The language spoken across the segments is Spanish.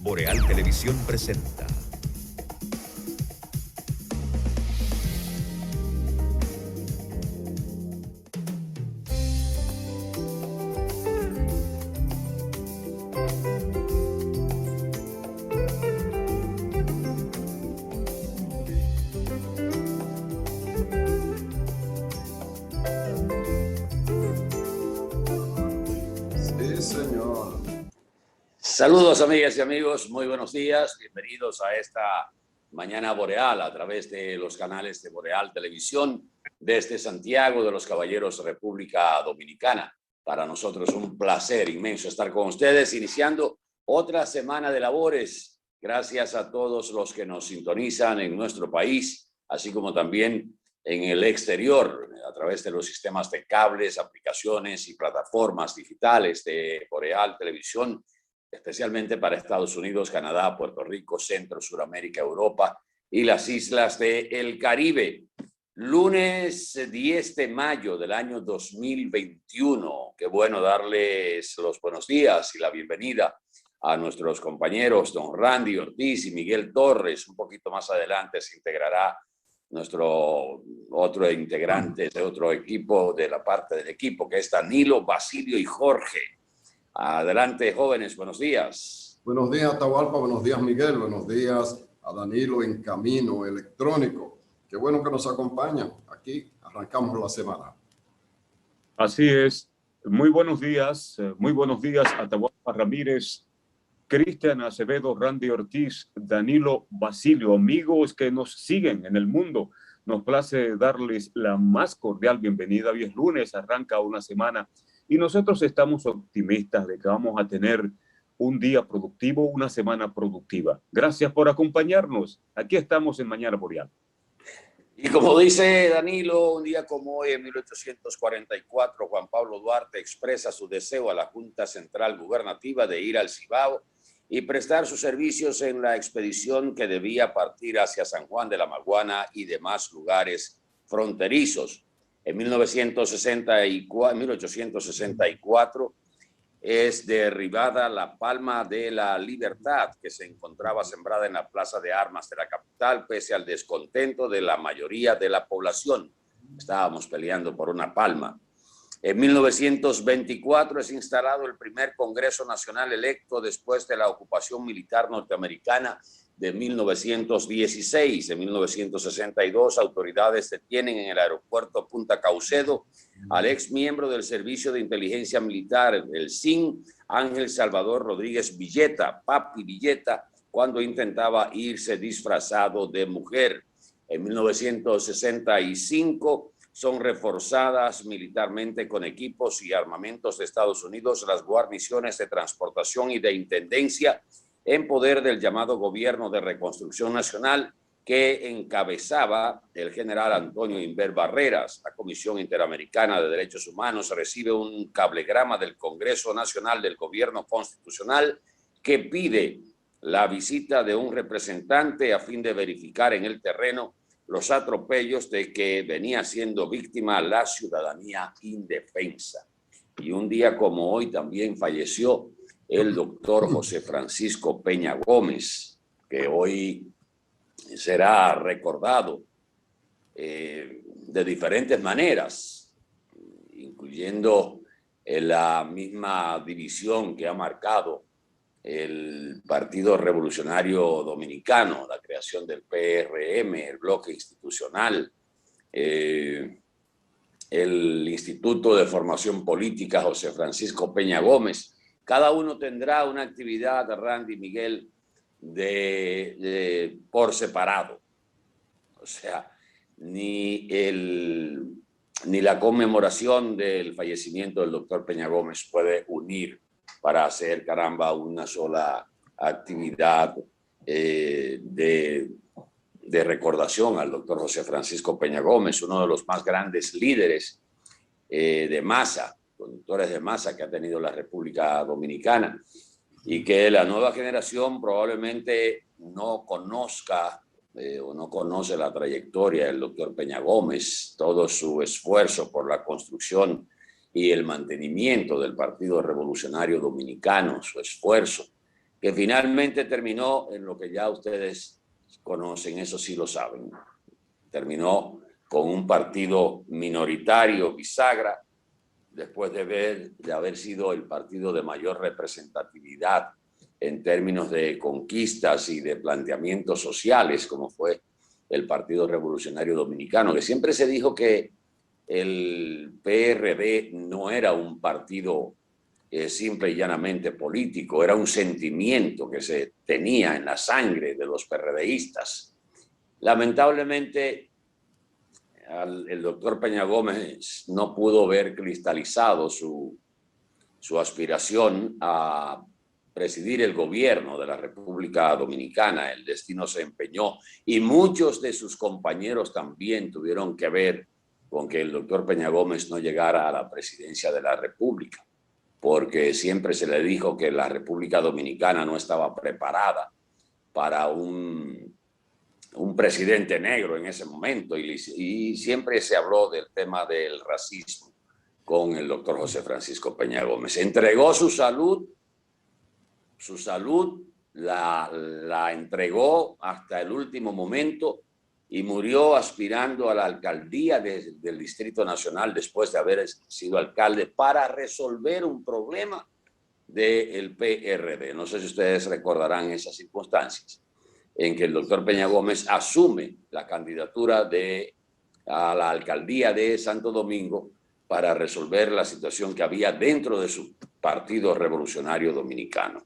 Boreal Televisión presenta. Saludos amigas y amigos, muy buenos días, bienvenidos a esta mañana boreal a través de los canales de Boreal Televisión desde Santiago de los Caballeros, República Dominicana. Para nosotros un placer inmenso estar con ustedes, iniciando otra semana de labores. Gracias a todos los que nos sintonizan en nuestro país, así como también en el exterior, a través de los sistemas de cables, aplicaciones y plataformas digitales de Boreal Televisión, especialmente para Estados Unidos, Canadá, Puerto Rico, Centro, Suramérica, Europa y las islas del Caribe. Lunes 10 de mayo del año 2021. Qué bueno darles los buenos días y la bienvenida a nuestros compañeros don Randy Ortiz y Miguel Torres. Un poquito más adelante se integrará nuestro otro integrante de otro equipo, de la parte del equipo, que es Danilo, Basilio y Jorge. Adelante, jóvenes, buenos días. Buenos días, Atahualpa, buenos días, Miguel, buenos días a Danilo en Camino Electrónico. Qué bueno que nos acompañan. Aquí arrancamos la semana. Así es. Muy buenos días, Atahualpa Ramírez, Cristian Acevedo, Randy Ortiz, Danilo, Basilio, amigos que nos siguen en el mundo. Nos place darles la más cordial bienvenida. Hoy es lunes, arranca una semana y nosotros estamos optimistas de que vamos a tener un día productivo, una semana productiva. Gracias por acompañarnos. Aquí estamos en Mañana Boreal. Y como dice Danilo, un día como hoy, en 1844, Juan Pablo Duarte expresa su deseo a la Junta Central Gubernativa de ir al Cibao y prestar sus servicios en la expedición que debía partir hacia San Juan de la Maguana y demás lugares fronterizos. En 1864 es derribada la Palma de la Libertad, que se encontraba sembrada en la Plaza de Armas de la capital, pese al descontento de la mayoría de la población. Estábamos peleando por una palma. En 1924 es instalado el primer Congreso Nacional electo después de la ocupación militar norteamericana de 1916. En 1962, autoridades detienen en el aeropuerto Punta Caucedo al ex miembro del Servicio de Inteligencia Militar, el SIN, Ángel Salvador Rodríguez Villeta, Papi Villeta, cuando intentaba irse disfrazado de mujer. En 1965 son reforzadas militarmente con equipos y armamentos de Estados Unidos las guarniciones de transportación y de intendencia en poder del llamado Gobierno de Reconstrucción Nacional, que encabezaba el general Antonio Inver Barreras. La Comisión Interamericana de Derechos Humanos recibe un cablegrama del Congreso Nacional del Gobierno Constitucional que pide la visita de un representante a fin de verificar en el terreno los atropellos de que venía siendo víctima la ciudadanía indefensa. Y un día como hoy también falleció el doctor José Francisco Peña Gómez, que hoy será recordado de diferentes maneras, incluyendo la misma división que ha marcado el Partido Revolucionario Dominicano, la creación del PRM, el bloque institucional, el Instituto de Formación Política José Francisco Peña Gómez. Cada uno tendrá una actividad, Randy, Miguel, por separado. O sea, ni la conmemoración del fallecimiento del doctor Peña Gómez puede unir para hacer, caramba, una sola actividad de recordación al doctor José Francisco Peña Gómez, uno de los más grandes líderes de masa, conductores de masa que ha tenido la República Dominicana, y que la nueva generación probablemente no conozca o no conoce la trayectoria del doctor Peña Gómez, todo su esfuerzo por la construcción y el mantenimiento del Partido Revolucionario Dominicano, su esfuerzo que finalmente terminó en lo que ya ustedes conocen, eso sí lo saben. Terminó con un partido minoritario, bisagra, después de haber sido el partido de mayor representatividad en términos de conquistas y de planteamientos sociales, como fue el Partido Revolucionario Dominicano, que siempre se dijo que el PRD no era un partido simple y llanamente político, era un sentimiento que se tenía en la sangre de los PRDistas. Lamentablemente, el doctor Peña Gómez no pudo ver cristalizado su aspiración a presidir el gobierno de la República Dominicana. El destino se empeñó y muchos de sus compañeros también tuvieron que ver con que el doctor Peña Gómez no llegara a la presidencia de la República, porque siempre se le dijo que la República Dominicana no estaba preparada para un presidente negro en ese momento, y siempre se habló del tema del racismo con el doctor José Francisco Peña Gómez. Entregó su salud la entregó hasta el último momento y murió aspirando a la alcaldía del Distrito Nacional después de haber sido alcalde para resolver un problema del PRD. No sé si ustedes recordarán esas circunstancias en que el doctor Peña Gómez asume la candidatura a la alcaldía de Santo Domingo para resolver la situación que había dentro de su Partido Revolucionario Dominicano.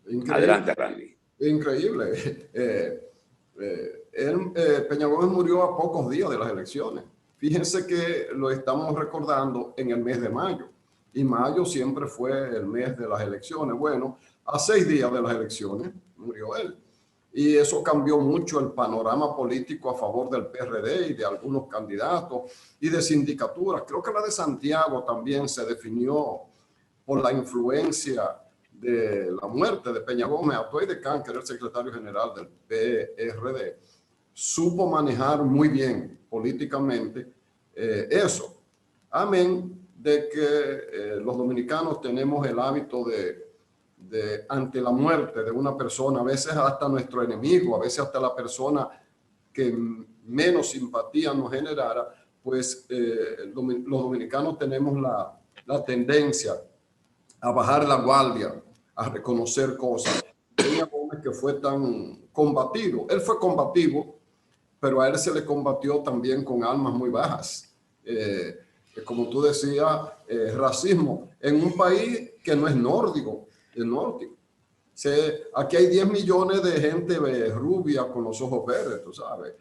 Increíble. Adelante, Randy. Increíble. Peña Gómez murió a pocos días de las elecciones. Fíjense que lo estamos recordando en el mes de mayo. Y mayo siempre fue el mes de las elecciones. Bueno, a 6 días de las elecciones murió él. Y eso cambió mucho el panorama político a favor del PRD y de algunos candidatos y de sindicaturas. Creo que la de Santiago también se definió por la influencia de la muerte de Peña Gómez. Atoy de Can, que era el secretario general del PRD, supo manejar muy bien políticamente eso. Amén de que los dominicanos tenemos el hábito de ante la muerte de una persona, a veces hasta nuestro enemigo, a veces hasta la persona que menos simpatía nos generara, pues los dominicanos tenemos la tendencia a bajar la guardia, a reconocer cosas. Peña Gómez, que fue tan combativo, él fue combativo, pero a él se le combatió también con armas muy bajas. Como tú decías, racismo en un país que no es nórdico, es nórdico. Aquí hay 10 millones de gente rubia con los ojos verdes, tú sabes,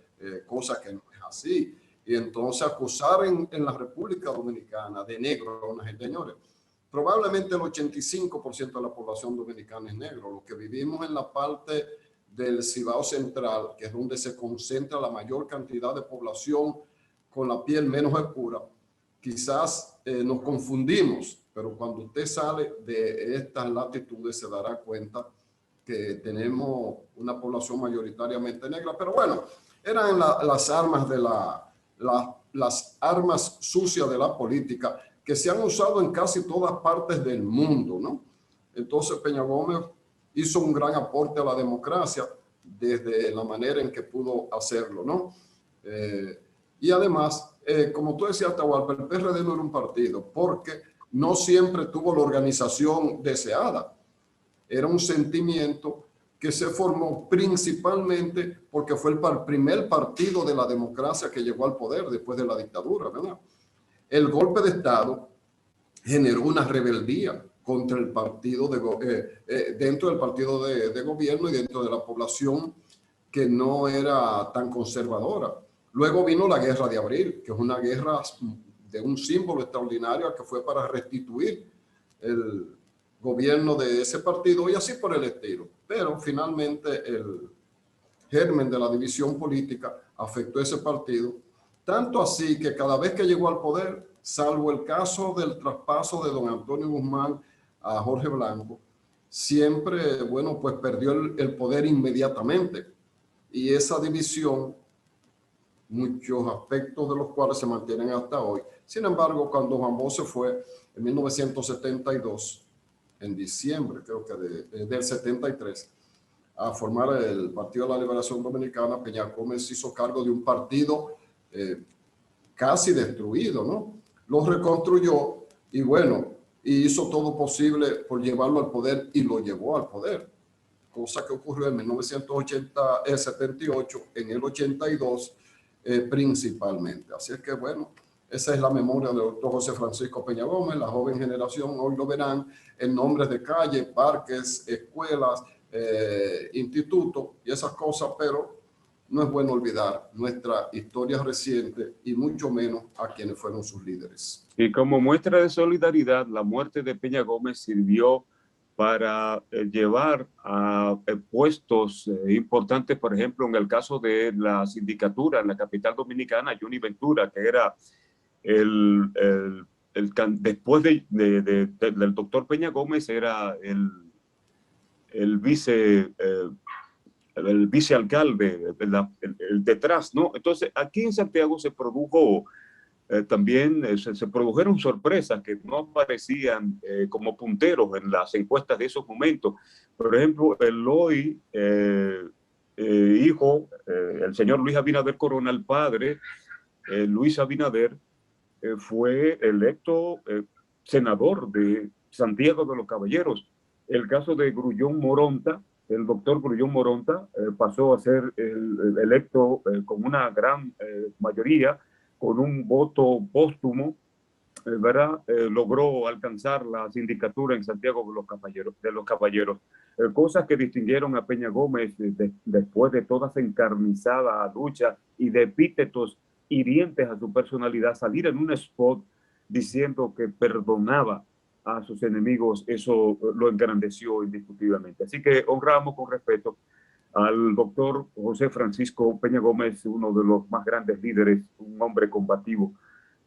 cosa que no es así. Y entonces acusar en la República Dominicana de negro a una gente, señores, probablemente el 85% de la población dominicana es negro. Lo que vivimos en la parte del Cibao Central, que es donde se concentra la mayor cantidad de población con la piel menos oscura, quizás nos confundimos, pero cuando usted sale de estas latitudes se dará cuenta que tenemos una población mayoritariamente negra. Pero bueno, eran las armas las armas sucias de la política que se han usado en casi todas partes del mundo, ¿no? Entonces Peña Gómez hizo un gran aporte a la democracia desde la manera en que pudo hacerlo, ¿no? Y además, como tú decías, Atahualpa, el PRD no era un partido porque no siempre tuvo la organización deseada. Era un sentimiento que se formó principalmente porque fue el primer partido de la democracia que llegó al poder después de la dictadura, ¿verdad? El golpe de Estado generó una rebeldía contra el partido dentro del partido de gobierno y dentro de la población que no era tan conservadora. Luego vino la Guerra de Abril, que es una guerra de un símbolo extraordinario que fue para restituir el gobierno de ese partido y así por el estilo. Pero finalmente el germen de la división política afectó a ese partido, tanto así que cada vez que llegó al poder, salvo el caso del traspaso de don Antonio Guzmán a Jorge Blanco, siempre, bueno, pues perdió el poder inmediatamente. Y esa división, muchos aspectos de los cuales se mantienen hasta hoy. Sin embargo, cuando Juan Bosch se fue en 1972, en diciembre, creo que del 73, a formar el Partido de la Liberación Dominicana, Peña Gómez hizo cargo de un partido casi destruido, ¿no? Lo reconstruyó y bueno, y hizo todo posible por llevarlo al poder y lo llevó al poder, cosa que ocurrió en 1978, en el 82 principalmente. Así es que bueno, esa es la memoria del doctor José Francisco Peña Gómez. La joven generación hoy lo verán en nombres de calles, parques, escuelas, institutos y esas cosas, pero no es bueno olvidar nuestra historia reciente y mucho menos a quienes fueron sus líderes. Y como muestra de solidaridad, la muerte de Peña Gómez sirvió para llevar a puestos importantes, por ejemplo, en el caso de la sindicatura en la capital dominicana, Johnny Ventura, que era después del doctor Peña Gómez, era el vicealcalde, el detrás, ¿no? Entonces, aquí en Santiago se produjo también, se produjeron sorpresas que no aparecían como punteros en las encuestas de esos momentos. Por ejemplo, el hoy hijo, el señor Luis Abinader Corona, el padre, Luis Abinader, fue electo senador de Santiago de los Caballeros. El caso de Grullón Moronta, el doctor Grullón Moronta, pasó a ser electo con una gran mayoría, con un voto póstumo, ¿verdad? Logró alcanzar la sindicatura en Santiago de los Caballeros. Cosas que distinguieron a Peña Gómez después de toda esa encarnizada lucha y de epítetos hirientes a su personalidad, salir en un spot diciendo que perdonaba a sus enemigos, eso lo engrandeció indiscutiblemente. Así que honramos con respeto al doctor José Francisco Peña Gómez, uno de los más grandes líderes, un hombre combativo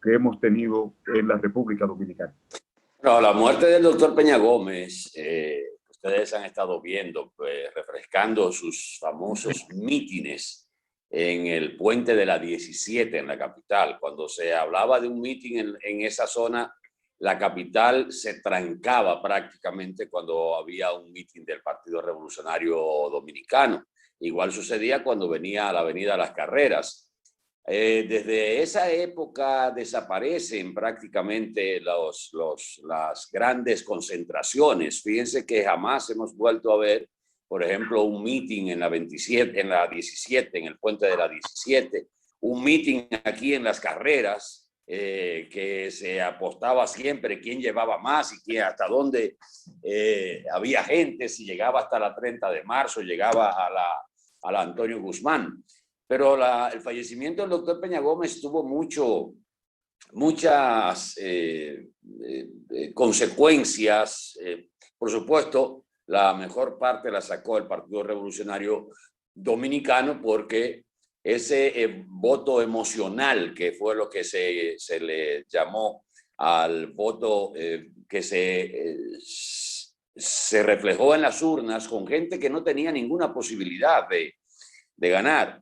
que hemos tenido en la República Dominicana. No, la muerte del doctor Peña Gómez, ustedes han estado viendo, pues, refrescando sus famosos mítines en el puente de la 17 en la capital. Cuando se hablaba de un mitin en esa zona, la capital se trancaba prácticamente cuando había un mitin del Partido Revolucionario Dominicano. Igual sucedía cuando venía a la Avenida Las Carreras. Desde esa época desaparecen prácticamente las grandes concentraciones. Fíjense que jamás hemos vuelto a ver, por ejemplo, un mitin en la 17, en el puente de la 17, un mitin aquí en Las Carreras, que se apostaba siempre quién llevaba más y quién, hasta dónde había gente, si llegaba hasta la 30 de marzo, llegaba a la Antonio Guzmán. Pero el fallecimiento del doctor Peña Gómez tuvo muchas consecuencias. Por supuesto, la mejor parte la sacó el Partido Revolucionario Dominicano, porque ese voto emocional, que fue lo que se le llamó al voto que se reflejó en las urnas con gente que no tenía ninguna posibilidad de ganar,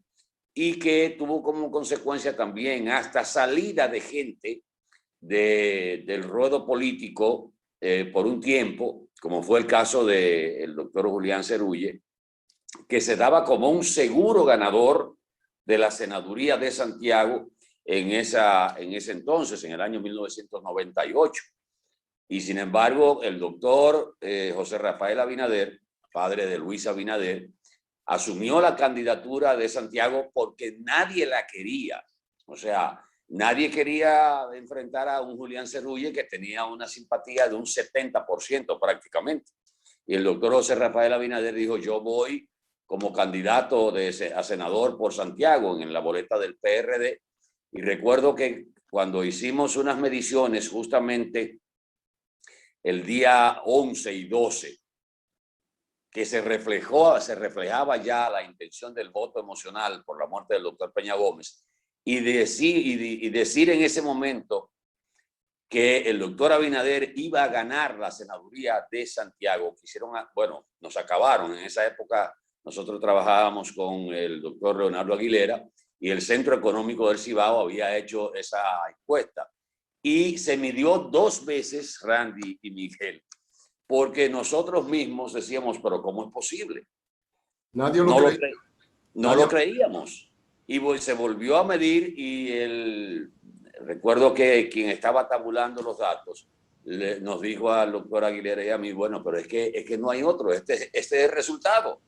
y que tuvo como consecuencia también hasta salida de gente del ruedo político por un tiempo, como fue el caso del doctor Julián Cerulle, que se daba como un seguro ganador de la senaduría de Santiago en ese entonces, en el año 1998. Y sin embargo, el doctor José Rafael Abinader, padre de Luis Abinader, asumió la candidatura de Santiago porque nadie la quería. O sea, nadie quería enfrentar a un Julián Cerulle que tenía una simpatía de un 70% prácticamente. Y el doctor José Rafael Abinader dijo, yo voy como candidato a senador por Santiago en la boleta del PRD. Y recuerdo que cuando hicimos unas mediciones justamente el día 11 y 12, que se reflejaba ya la intención del voto emocional por la muerte del doctor Peña Gómez, y decir en ese momento que el doctor Abinader iba a ganar la senaduría de Santiago, nos acabaron. En esa época nosotros trabajábamos con el doctor Leonardo Aguilera y el Centro Económico del Cibao había hecho esa encuesta. Y se midió 2 veces, Randy y Miguel, porque nosotros mismos decíamos, pero ¿cómo es posible? Nadie lo No lo, cree. no lo creíamos. Y se volvió a medir y recuerdo que quien estaba tabulando los datos nos dijo al doctor Aguilera y a mí, bueno, pero es que no hay otro, este es el resultado.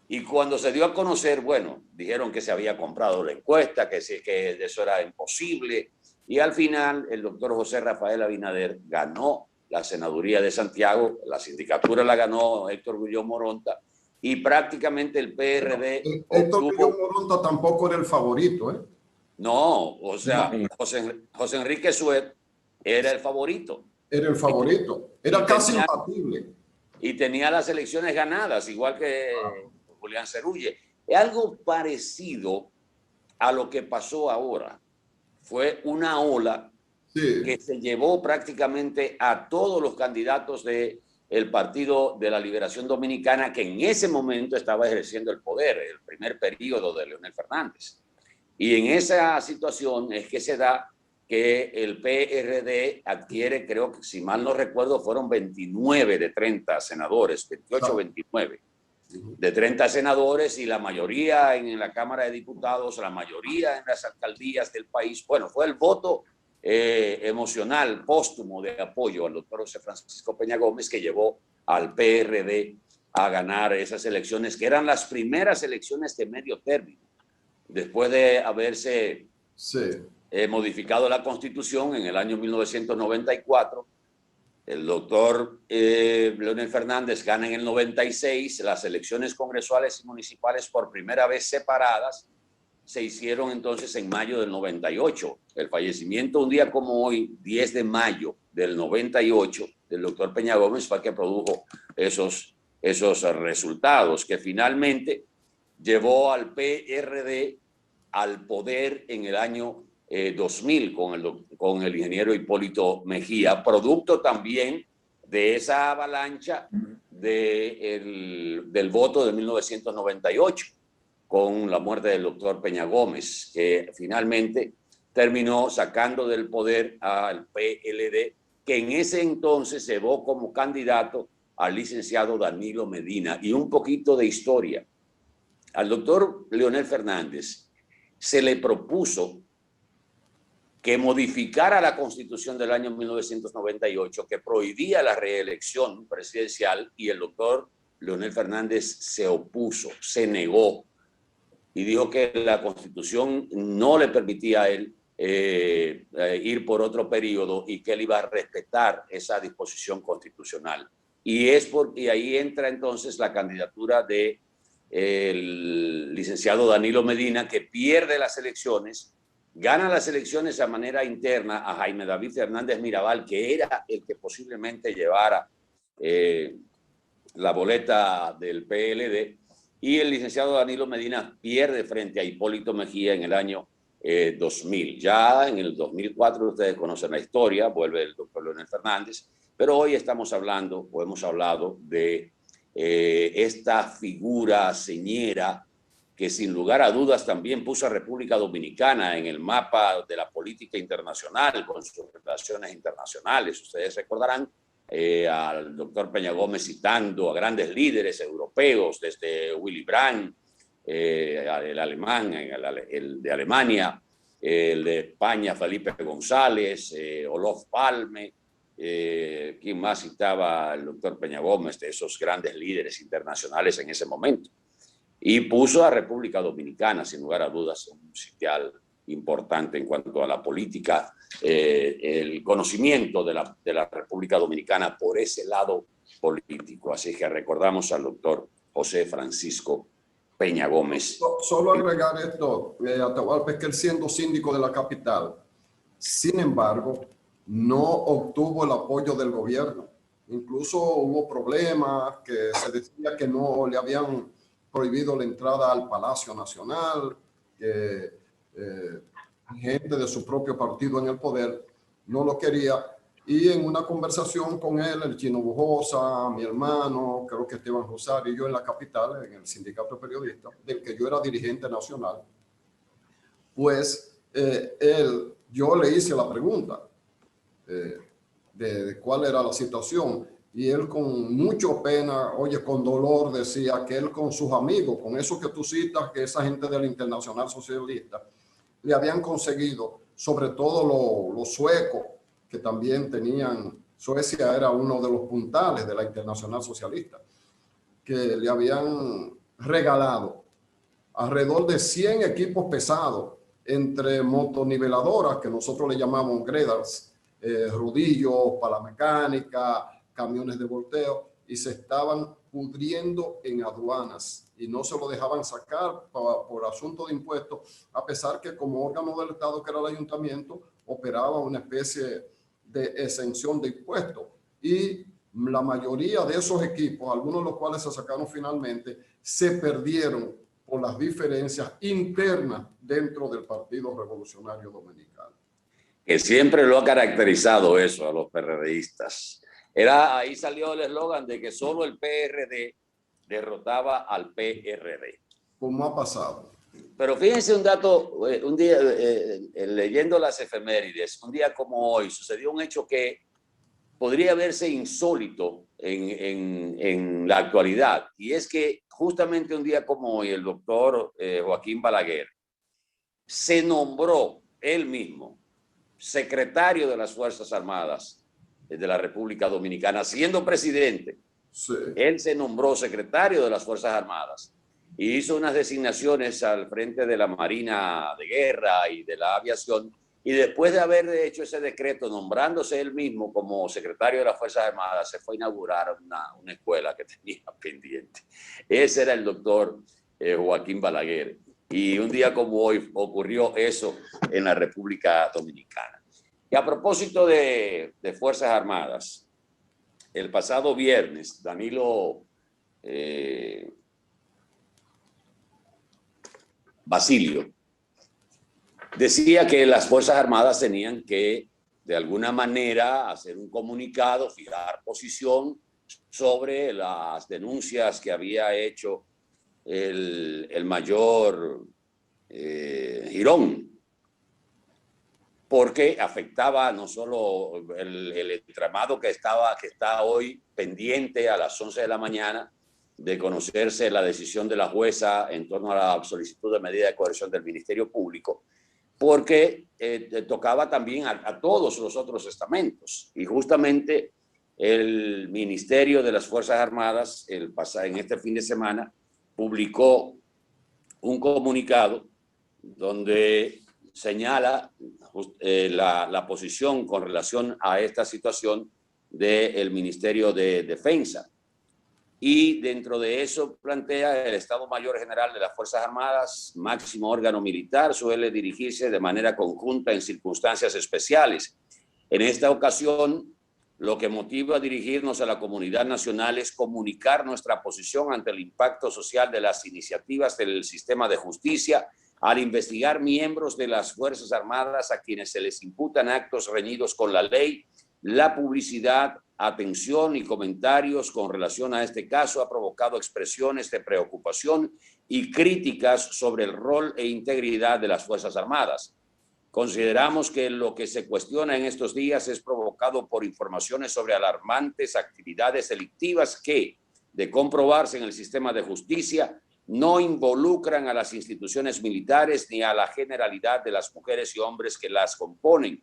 Y cuando se dio a conocer, bueno, dijeron que se había comprado la encuesta, que eso era imposible. Y al final, el doctor José Rafael Abinader ganó la senaduría de Santiago, la sindicatura la ganó Héctor Guillón Moronta, y prácticamente el PRD Héctor obtuvo... Guillón Moronta tampoco era el favorito, ¿eh? No, o sea, José Enrique Suet era el favorito. Era el favorito. Era casi imbatible. Y tenía las elecciones ganadas, igual que Julián Cerulle. Es algo parecido a lo que pasó ahora. Fue una ola que se llevó prácticamente a todos los candidatos del Partido de la Liberación Dominicana, que en ese momento estaba ejerciendo el poder, el primer periodo de Leonel Fernández. Y en esa situación es que se da que el PRD adquiere, creo que si mal no recuerdo, fueron 29 de 30 senadores, 28 29 de 30 senadores, y la mayoría en la Cámara de Diputados, la mayoría en las alcaldías del país. Bueno, fue el voto emocional, póstumo de apoyo al doctor José Francisco Peña Gómez que llevó al PRD a ganar esas elecciones, que eran las primeras elecciones de medio término, después de haberse modificado la Constitución en el año 1994. El doctor Leonel Fernández gana en el 96, las elecciones congresuales y municipales por primera vez separadas se hicieron entonces en mayo del 98. El fallecimiento un día como hoy, 10 de mayo del 98, del doctor Peña Gómez fue que produjo esos resultados que finalmente llevó al PRD al poder en el año 2000 con el ingeniero Hipólito Mejía, producto también de esa avalancha del voto de 1998 con la muerte del doctor Peña Gómez, que finalmente terminó sacando del poder al PLD, que en ese entonces se llevó como candidato al licenciado Danilo Medina. Y un poquito de historia. Al doctor Leonel Fernández se le propuso que modificara la Constitución del año 1998, que prohibía la reelección presidencial, y el doctor Leonel Fernández se opuso, se negó, y dijo que la Constitución no le permitía a él ir por otro periodo y que él iba a respetar esa disposición constitucional. Y ahí entra entonces la candidatura del licenciado Danilo Medina, que pierde las elecciones, gana las elecciones a manera interna a Jaime David Fernández Mirabal, que era el que posiblemente llevara la boleta del PLD, y el licenciado Danilo Medina pierde frente a Hipólito Mejía en el año 2000. Ya en el 2004, ustedes conocen la historia, vuelve el doctor Leonel Fernández, pero hoy estamos hablando, o hemos hablado, de esta figura señera que sin lugar a dudas también puso a República Dominicana en el mapa de la política internacional con sus relaciones internacionales. Ustedes recordarán al doctor Peña Gómez citando a grandes líderes europeos, desde Willy Brandt, el alemán, el de Alemania, el de España, Felipe González, Olof Palme. ¿Quién más citaba al doctor Peña Gómez de esos grandes líderes internacionales en ese momento? Y puso a República Dominicana, sin lugar a dudas, un sitial importante en cuanto a la política, el conocimiento de la República Dominicana por ese lado político. Así que recordamos al doctor José Francisco Peña Gómez. Solo agregar esto, Atahualpa, es que él, siendo síndico de la capital, sin embargo, no obtuvo el apoyo del gobierno. Incluso hubo problemas, que se decía que no le habían prohibido la entrada al Palacio Nacional, que gente de su propio partido en el poder no lo quería. Y en una conversación con él, el Chino Bujosa, mi hermano, creo que Esteban Rosario y yo en la capital, en el sindicato de periodistas, del que yo era dirigente nacional, pues yo le hice la pregunta de cuál era la situación. y él con mucha pena, oye, con dolor decía que él con sus amigos, con eso que tú citas, que esa gente del Internacional Socialista, le habían conseguido, sobre todo los suecos, que también tenían, Suecia era uno de los puntales de la Internacional Socialista, que le habían regalado alrededor de 100 equipos pesados, entre motoniveladoras, que nosotros le llamamos graders, rodillos, palamecánica, camiones de volteo, y se estaban pudriendo en aduanas y no se lo dejaban sacar por asunto de impuestos, a pesar que como órgano del Estado, que era el ayuntamiento, operaba una especie de exención de impuestos. Y la mayoría de esos equipos, algunos de los cuales se sacaron finalmente, se perdieron por las diferencias internas dentro del Partido Revolucionario Dominicano. Que siempre lo ha caracterizado eso a los PRDistas. Ahí salió el eslogan de que solo el PRD derrotaba al PRD. ¿Cómo ha pasado? Pero fíjense un dato, un día, leyendo las efemérides, un día como hoy sucedió un hecho que podría verse insólito en la actualidad, y es que justamente un día como hoy el doctor Joaquín Balaguer se nombró él mismo secretario de las Fuerzas Armadas de la República Dominicana, siendo presidente. Sí. Él se nombró secretario de las Fuerzas Armadas y hizo unas designaciones al frente de la Marina de Guerra y de la aviación, y después de haber hecho ese decreto, nombrándose él mismo como secretario de las Fuerzas Armadas, se fue a inaugurar una escuela que tenía pendiente. Ese era el doctor Joaquín Balaguer. Y un día como hoy ocurrió eso en la República Dominicana. Y a propósito de Fuerzas Armadas, el pasado viernes, Danilo Basilio decía que las Fuerzas Armadas tenían que, de alguna manera, hacer un comunicado, fijar posición sobre las denuncias que había hecho el mayor Girón, porque afectaba no solo el entramado que está hoy pendiente a las 11 de la mañana de conocerse la decisión de la jueza en torno a la solicitud de medida de coerción del Ministerio Público, porque tocaba también a todos los otros estamentos. Y justamente el Ministerio de las Fuerzas Armadas en este fin de semana publicó un comunicado donde señala la posición con relación a esta situación del Ministerio de Defensa. Y dentro de eso plantea el Estado Mayor General de las Fuerzas Armadas, máximo órgano militar, suele dirigirse de manera conjunta en circunstancias especiales. En esta ocasión, lo que motiva a dirigirnos a la comunidad nacional es comunicar nuestra posición ante el impacto social de las iniciativas del sistema de justicia al investigar miembros de las Fuerzas Armadas a quienes se les imputan actos reñidos con la ley. La publicidad, atención y comentarios con relación a este caso ha provocado expresiones de preocupación y críticas sobre el rol e integridad de las Fuerzas Armadas. Consideramos que lo que se cuestiona en estos días es provocado por informaciones sobre alarmantes actividades delictivas que, de comprobarse en el sistema de justicia, no involucran a las instituciones militares ni a la generalidad de las mujeres y hombres que las componen.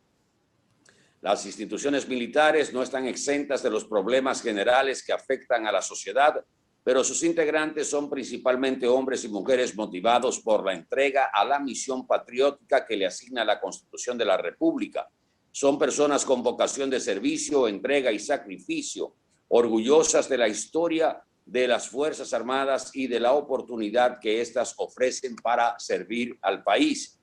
Las instituciones militares no están exentas de los problemas generales que afectan a la sociedad, pero sus integrantes son principalmente hombres y mujeres motivados por la entrega a la misión patriótica que le asigna la Constitución de la República. Son personas con vocación de servicio, entrega y sacrificio, orgullosas de la historia de las Fuerzas Armadas y de la oportunidad que éstas ofrecen para servir al país.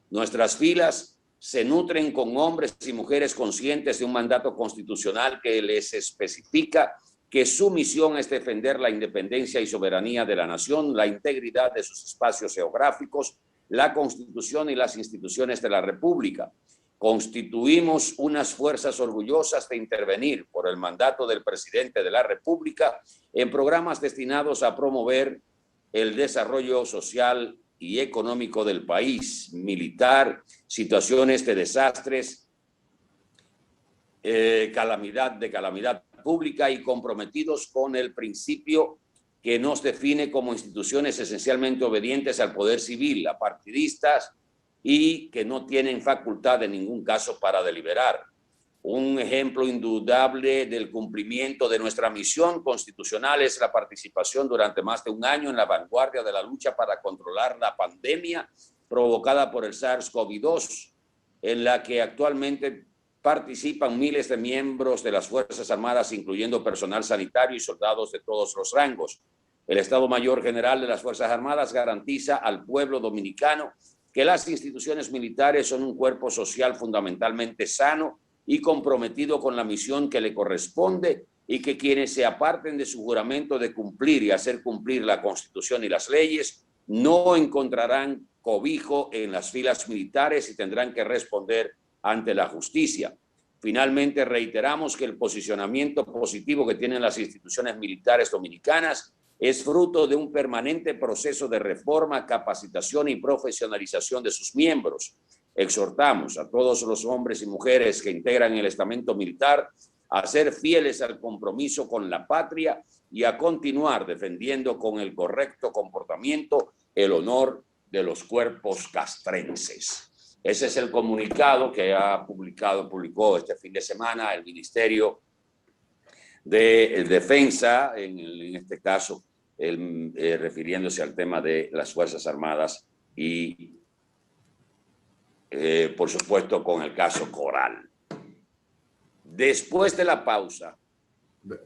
Nuestras filas se nutren con hombres y mujeres conscientes de un mandato constitucional que les especifica que su misión es defender la independencia y soberanía de la nación, la integridad de sus espacios geográficos, la Constitución y las instituciones de la República. Constituimos unas fuerzas orgullosas de intervenir por el mandato del presidente de la República en programas destinados a promover el desarrollo social y económico del país, militar, situaciones de desastres, calamidad seguridad pública y comprometidos con el principio que nos define como instituciones esencialmente obedientes al poder civil, apartidistas y que no tienen facultad en ningún caso para deliberar. Un ejemplo indudable del cumplimiento de nuestra misión constitucional es la participación durante más de un año en la vanguardia de la lucha para controlar la pandemia provocada por el SARS-CoV-2, en la que actualmente participan miles de miembros de las Fuerzas Armadas, incluyendo personal sanitario y soldados de todos los rangos. El Estado Mayor General de las Fuerzas Armadas garantiza al pueblo dominicano que las instituciones militares son un cuerpo social fundamentalmente sano y comprometido con la misión que le corresponde, y que quienes se aparten de su juramento de cumplir y hacer cumplir la Constitución y las leyes no encontrarán cobijo en las filas militares y tendrán que responder ante la justicia. Finalmente, reiteramos que el posicionamiento positivo que tienen las instituciones militares dominicanas es fruto de un permanente proceso de reforma, capacitación y profesionalización de sus miembros. Exhortamos a todos los hombres y mujeres que integran el estamento militar a ser fieles al compromiso con la patria y a continuar defendiendo con el correcto comportamiento el honor de los cuerpos castrenses. Ese es el comunicado que publicó este fin de semana el Ministerio de Defensa, en este caso refiriéndose al tema de las Fuerzas Armadas y por supuesto con el caso Coral. Después de la pausa.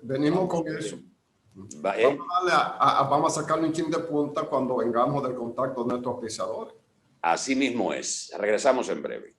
Venimos con eso. Vamos a sacarle un chin de punta cuando vengamos del contacto de nuestros pisadores. Así mismo es. Regresamos en breve.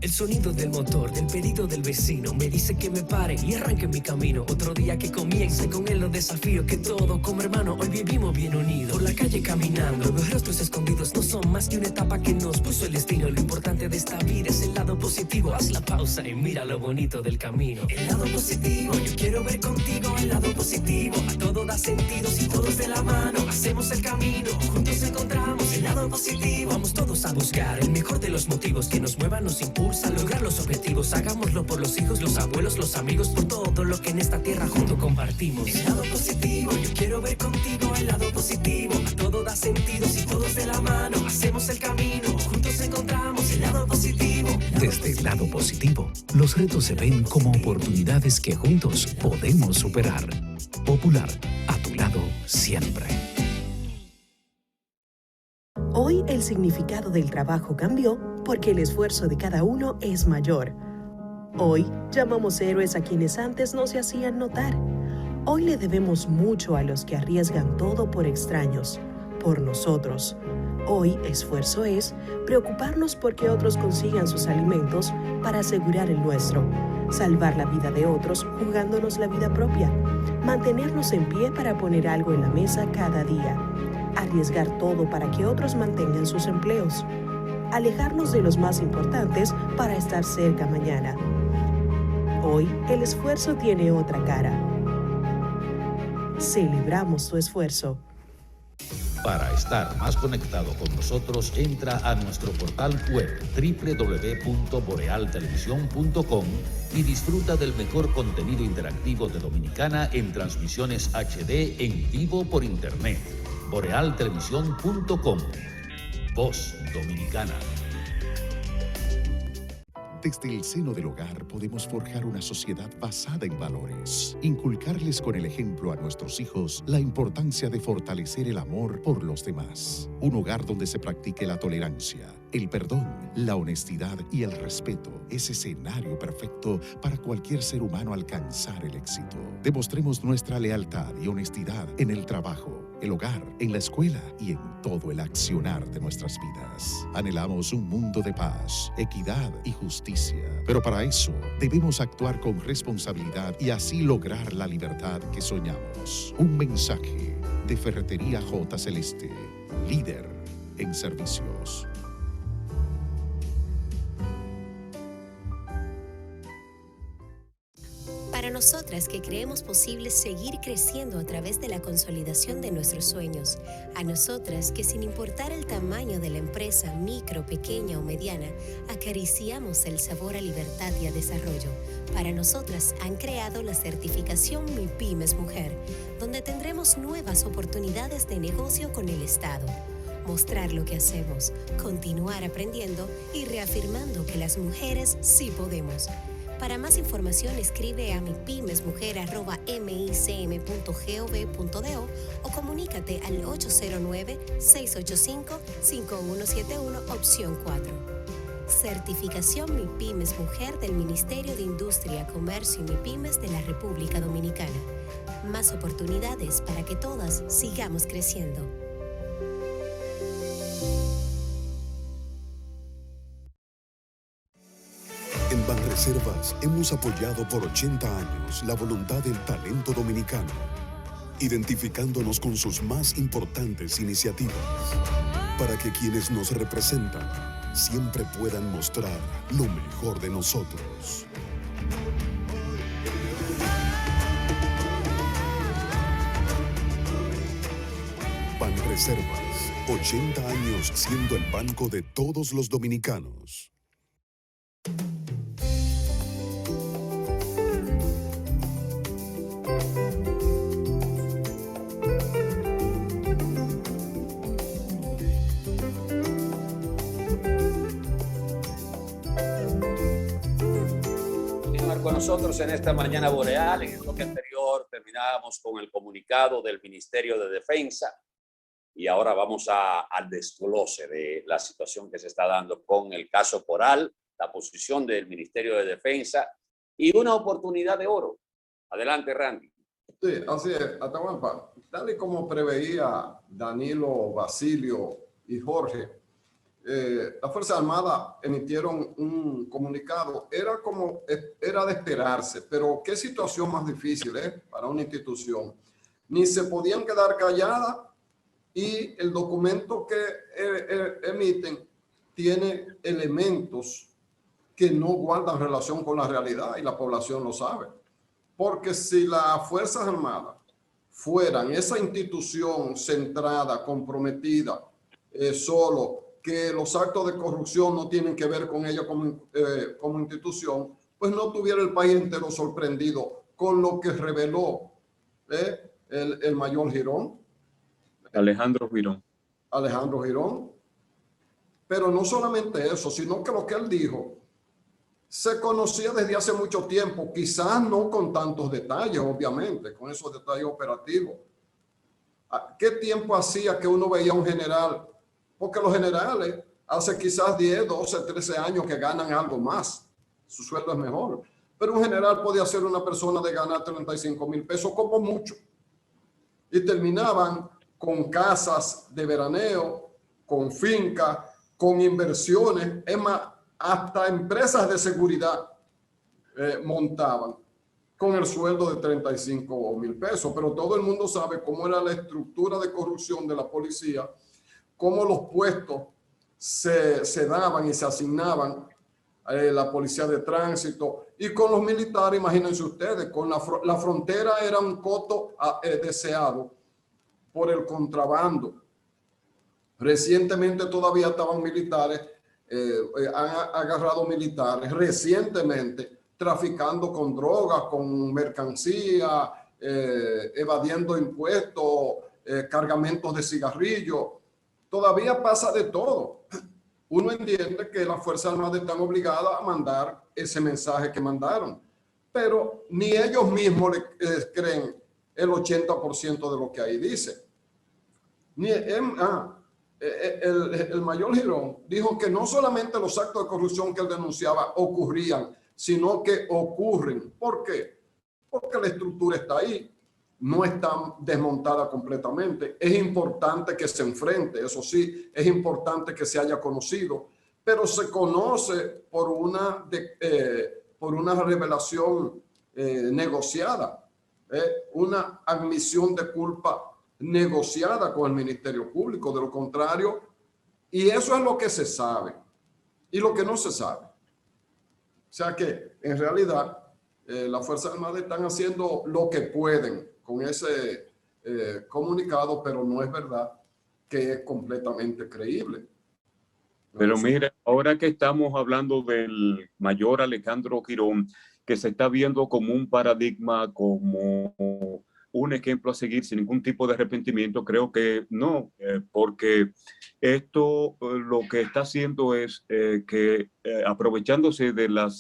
El sonido del motor, del pedido del vecino, me dice que me pare y arranque mi camino. Otro día que comience, con él los desafíos que todo como hermano hoy vivimos bien unidos. Por la calle caminando, los rostros escondidos no son más que una etapa que nos puso el destino. Lo importante de esta vida es el lado positivo. Haz la pausa y mira lo bonito del camino. El lado positivo, yo quiero ver contigo el lado positivo. A todo da sentido si todos de la mano hacemos el camino. Juntos encontramos el lado positivo. Vamos todos a buscar el mejor de los motivos que nos muevan, nos impulsa a lograr los objetivos. Hagámoslo por los hijos, los abuelos, los amigos, por todo lo que en esta tierra juntos compartimos. El lado positivo, yo quiero ver contigo el lado positivo. A todo da sentido si todos de la mano hacemos el camino. Juntos encontramos el lado positivo. Desde el lado positivo, los retos se ven como oportunidades que juntos podemos superar. Popular, a tu lado siempre. Hoy el significado del trabajo cambió porque el esfuerzo de cada uno es mayor. Hoy llamamos héroes a quienes antes no se hacían notar. Hoy le debemos mucho a los que arriesgan todo por extraños, por nosotros. Hoy esfuerzo es preocuparnos porque otros consigan sus alimentos para asegurar el nuestro, salvar la vida de otros jugándonos la vida propia, mantenernos en pie para poner algo en la mesa cada día, arriesgar todo para que otros mantengan sus empleos, alejarnos de los más importantes para estar cerca mañana. Hoy el esfuerzo tiene otra cara. Celebramos tu esfuerzo. Para estar más conectado con nosotros, entra a nuestro portal web www.borealtelevisión.com y disfruta del mejor contenido interactivo de Dominicana en transmisiones HD en vivo por internet. borealtelevisión.com. Voz Dominicana. Desde el seno del hogar podemos forjar una sociedad basada en valores, inculcarles con el ejemplo a nuestros hijos la importancia de fortalecer el amor por los demás. Un hogar donde se practique la tolerancia, el perdón, la honestidad y el respeto es escenario perfecto para cualquier ser humano alcanzar el éxito. Demostremos nuestra lealtad y honestidad en el trabajo, el hogar, en la escuela y en todo el accionar de nuestras vidas. Anhelamos un mundo de paz, equidad y justicia. Pero para eso debemos actuar con responsabilidad y así lograr la libertad que soñamos. Un mensaje de Ferretería J. Celeste, líder en servicios. Para nosotras que creemos posible seguir creciendo a través de la consolidación de nuestros sueños, a nosotras que sin importar el tamaño de la empresa, micro, pequeña o mediana, acariciamos el sabor a libertad y a desarrollo, para nosotras han creado la certificación MIPYMES Mujer, donde tendremos nuevas oportunidades de negocio con el Estado. Mostrar lo que hacemos, continuar aprendiendo y reafirmando que las mujeres sí podemos. Para más información escribe a mipymesmujer@micm.gov.do o comunícate al 809-685-5171 opción 4. Certificación MIPYMES Mujer del Ministerio de Industria, Comercio y MIPYMES de la República Dominicana. Más oportunidades para que todas sigamos creciendo. En Banreservas hemos apoyado por 80 años la voluntad del talento dominicano, identificándonos con sus más importantes iniciativas, para que quienes nos representan siempre puedan mostrar lo mejor de nosotros. Banreservas, 80 años siendo el banco de todos los dominicanos. Con nosotros en esta mañana boreal. En el bloque anterior terminábamos con el comunicado del Ministerio de Defensa y ahora vamos al desglose de la situación que se está dando con el caso Coral, la posición del Ministerio de Defensa y una oportunidad de oro. Adelante, Randy. Sí, así es, Atahualpa. Tal y como preveía Danilo, Basilio y Jorge, las Fuerzas Armadas emitieron un comunicado. Era de esperarse, pero qué situación más difícil para una institución. Ni se podían quedar calladas y el documento que emiten tiene elementos que no guardan relación con la realidad y la población lo sabe. Porque si las Fuerzas Armadas fueran esa institución centrada, comprometida, solo, que los actos de corrupción no tienen que ver con ella como institución, pues no tuviera el país entero sorprendido con lo que reveló el mayor Girón. Alejandro Girón. Alejandro Girón. Pero no solamente eso, sino que lo que él dijo se conocía desde hace mucho tiempo, quizás no con tantos detalles, obviamente, con esos detalles operativos. ¿Qué tiempo hacía que uno veía a un general? Porque los generales hace quizás 10, 12, 13 años que ganan algo más. Su sueldo es mejor. Pero un general podía ser una persona de ganar 35,000 pesos como mucho. Y terminaban con casas de veraneo, con fincas, con inversiones. Es más, hasta empresas de seguridad montaban con el sueldo de 35,000 pesos. Pero todo el mundo sabe cómo era la estructura de corrupción de la policía, cómo los puestos se daban y se asignaban la policía de tránsito y con los militares. Imagínense ustedes, con la frontera era un coto deseado por el contrabando. Recientemente todavía estaban militares, han agarrado militares recientemente traficando con drogas, con mercancía, evadiendo impuestos, cargamentos de cigarrillos. Todavía pasa de todo. Uno entiende que las Fuerzas Armadas están obligadas a mandar ese mensaje que mandaron, pero ni ellos mismos le creen el 80% de lo que ahí dice. El mayor Girón dijo que no solamente los actos de corrupción que él denunciaba ocurrían, sino que ocurren. ¿Por qué? Porque la estructura está ahí. No está desmontada completamente. Es importante que se enfrente, eso sí, es importante que se haya conocido, pero se conoce por una revelación negociada, una admisión de culpa negociada con el Ministerio Público. De lo contrario, y eso es lo que se sabe y lo que no se sabe. O sea que, en realidad, Las Fuerzas Armadas están haciendo lo que pueden con ese comunicado, pero no es verdad que es completamente creíble. Pero mire, ahora que estamos hablando del mayor Alejandro Girón, que se está viendo como un paradigma, como un ejemplo a seguir sin ningún tipo de arrepentimiento, creo que no, porque esto lo que está haciendo es que aprovechándose de la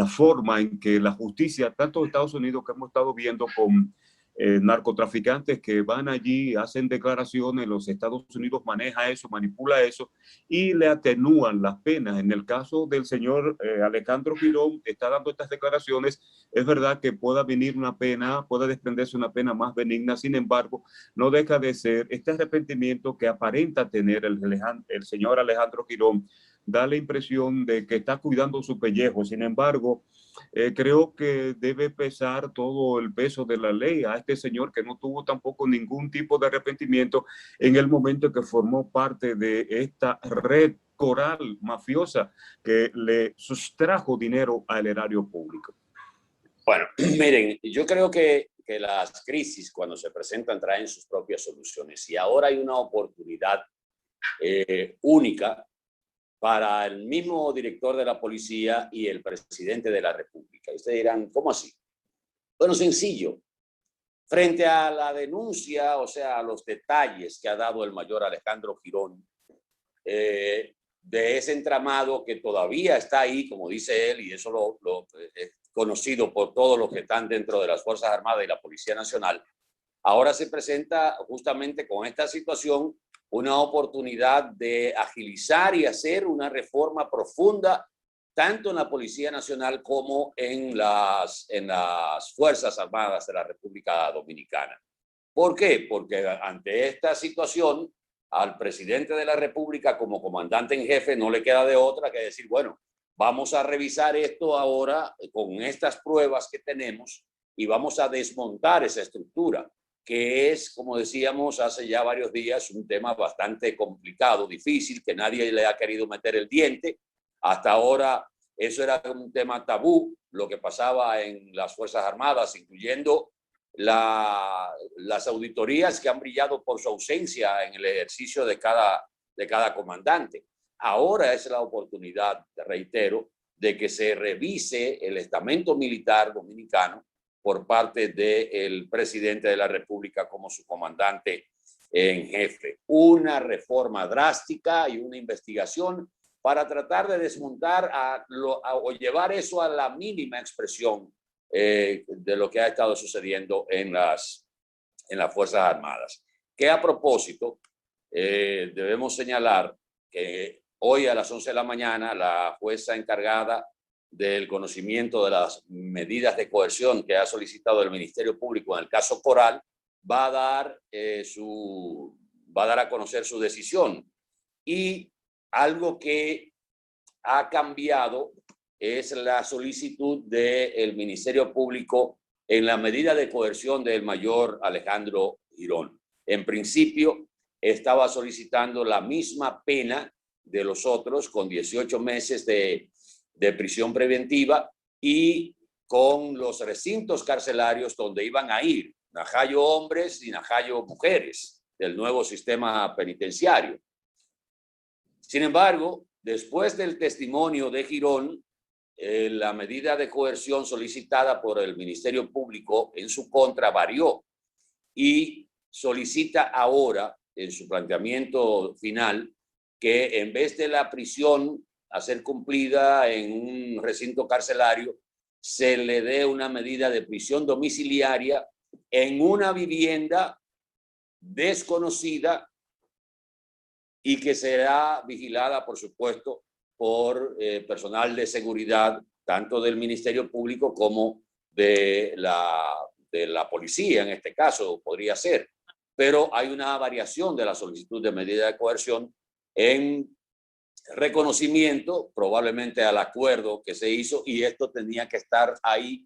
forma en que la justicia, tanto de Estados Unidos que hemos estado viendo con narcotraficantes que van allí, hacen declaraciones, los Estados Unidos maneja eso, manipula eso y le atenúan las penas. En el caso del señor Alejandro Girón, está dando estas declaraciones, es verdad que pueda venir una pena, pueda desprenderse una pena más benigna, sin embargo, no deja de ser este arrepentimiento que aparenta tener el señor Alejandro Girón, da la impresión de que está cuidando su pellejo. Sin embargo, creo que debe pesar todo el peso de la ley a este señor que no tuvo tampoco ningún tipo de arrepentimiento en el momento que formó parte de esta red coral mafiosa que le sustrajo dinero al erario público. Bueno, miren, yo creo que las crisis cuando se presentan traen sus propias soluciones y ahora hay una oportunidad única para el mismo director de la policía y el presidente de la República. Y ustedes dirán, ¿cómo así? Bueno, sencillo. Frente a la denuncia, o sea, a los detalles que ha dado el mayor Alejandro Girón, de ese entramado que todavía está ahí, como dice él, y eso lo es conocido por todos los que están dentro de las Fuerzas Armadas y la Policía Nacional, ahora se presenta justamente con esta situación una oportunidad de agilizar y hacer una reforma profunda, tanto en la Policía Nacional como en las Fuerzas Armadas de la República Dominicana. ¿Por qué? Porque ante esta situación, al presidente de la República como comandante en jefe no le queda de otra que decir, bueno, vamos a revisar esto ahora con estas pruebas que tenemos y vamos a desmontar esa estructura, que es, como decíamos hace ya varios días, un tema bastante complicado, difícil, que nadie le ha querido meter el diente. Hasta ahora eso era un tema tabú, lo que pasaba en las Fuerzas Armadas, incluyendo las auditorías que han brillado por su ausencia en el ejercicio de cada comandante. Ahora es la oportunidad, te reitero, de que se revise el estamento militar dominicano por parte del presidente de la República como su comandante en jefe. Una reforma drástica y una investigación para tratar de desmontar o llevar eso a la mínima expresión de lo que ha estado sucediendo en las Fuerzas Armadas. Que a propósito, debemos señalar que hoy a las 11 de la mañana la jueza encargada del conocimiento de las medidas de coerción que ha solicitado el Ministerio Público en el caso Coral, va a dar a conocer su decisión. Y algo que ha cambiado es la solicitud del Ministerio Público en la medida de coerción del mayor Alejandro Girón. En principio, estaba solicitando la misma pena de los otros, con 18 meses de prisión preventiva y con los recintos carcelarios donde iban a ir najayo hombres y najayo mujeres del nuevo sistema penitenciario. Sin embargo, después del testimonio de Girón, la medida de coerción solicitada por el Ministerio Público en su contra varió y solicita ahora, en su planteamiento final, que en vez de la prisión a ser cumplida en un recinto carcelario, se le dé una medida de prisión domiciliaria en una vivienda desconocida y que será vigilada, por supuesto, por personal de seguridad, tanto del Ministerio Público como de la policía, en este caso podría ser. Pero hay una variación de la solicitud de medida de coerción en reconocimiento, probablemente al acuerdo que se hizo, y esto tenía que estar ahí.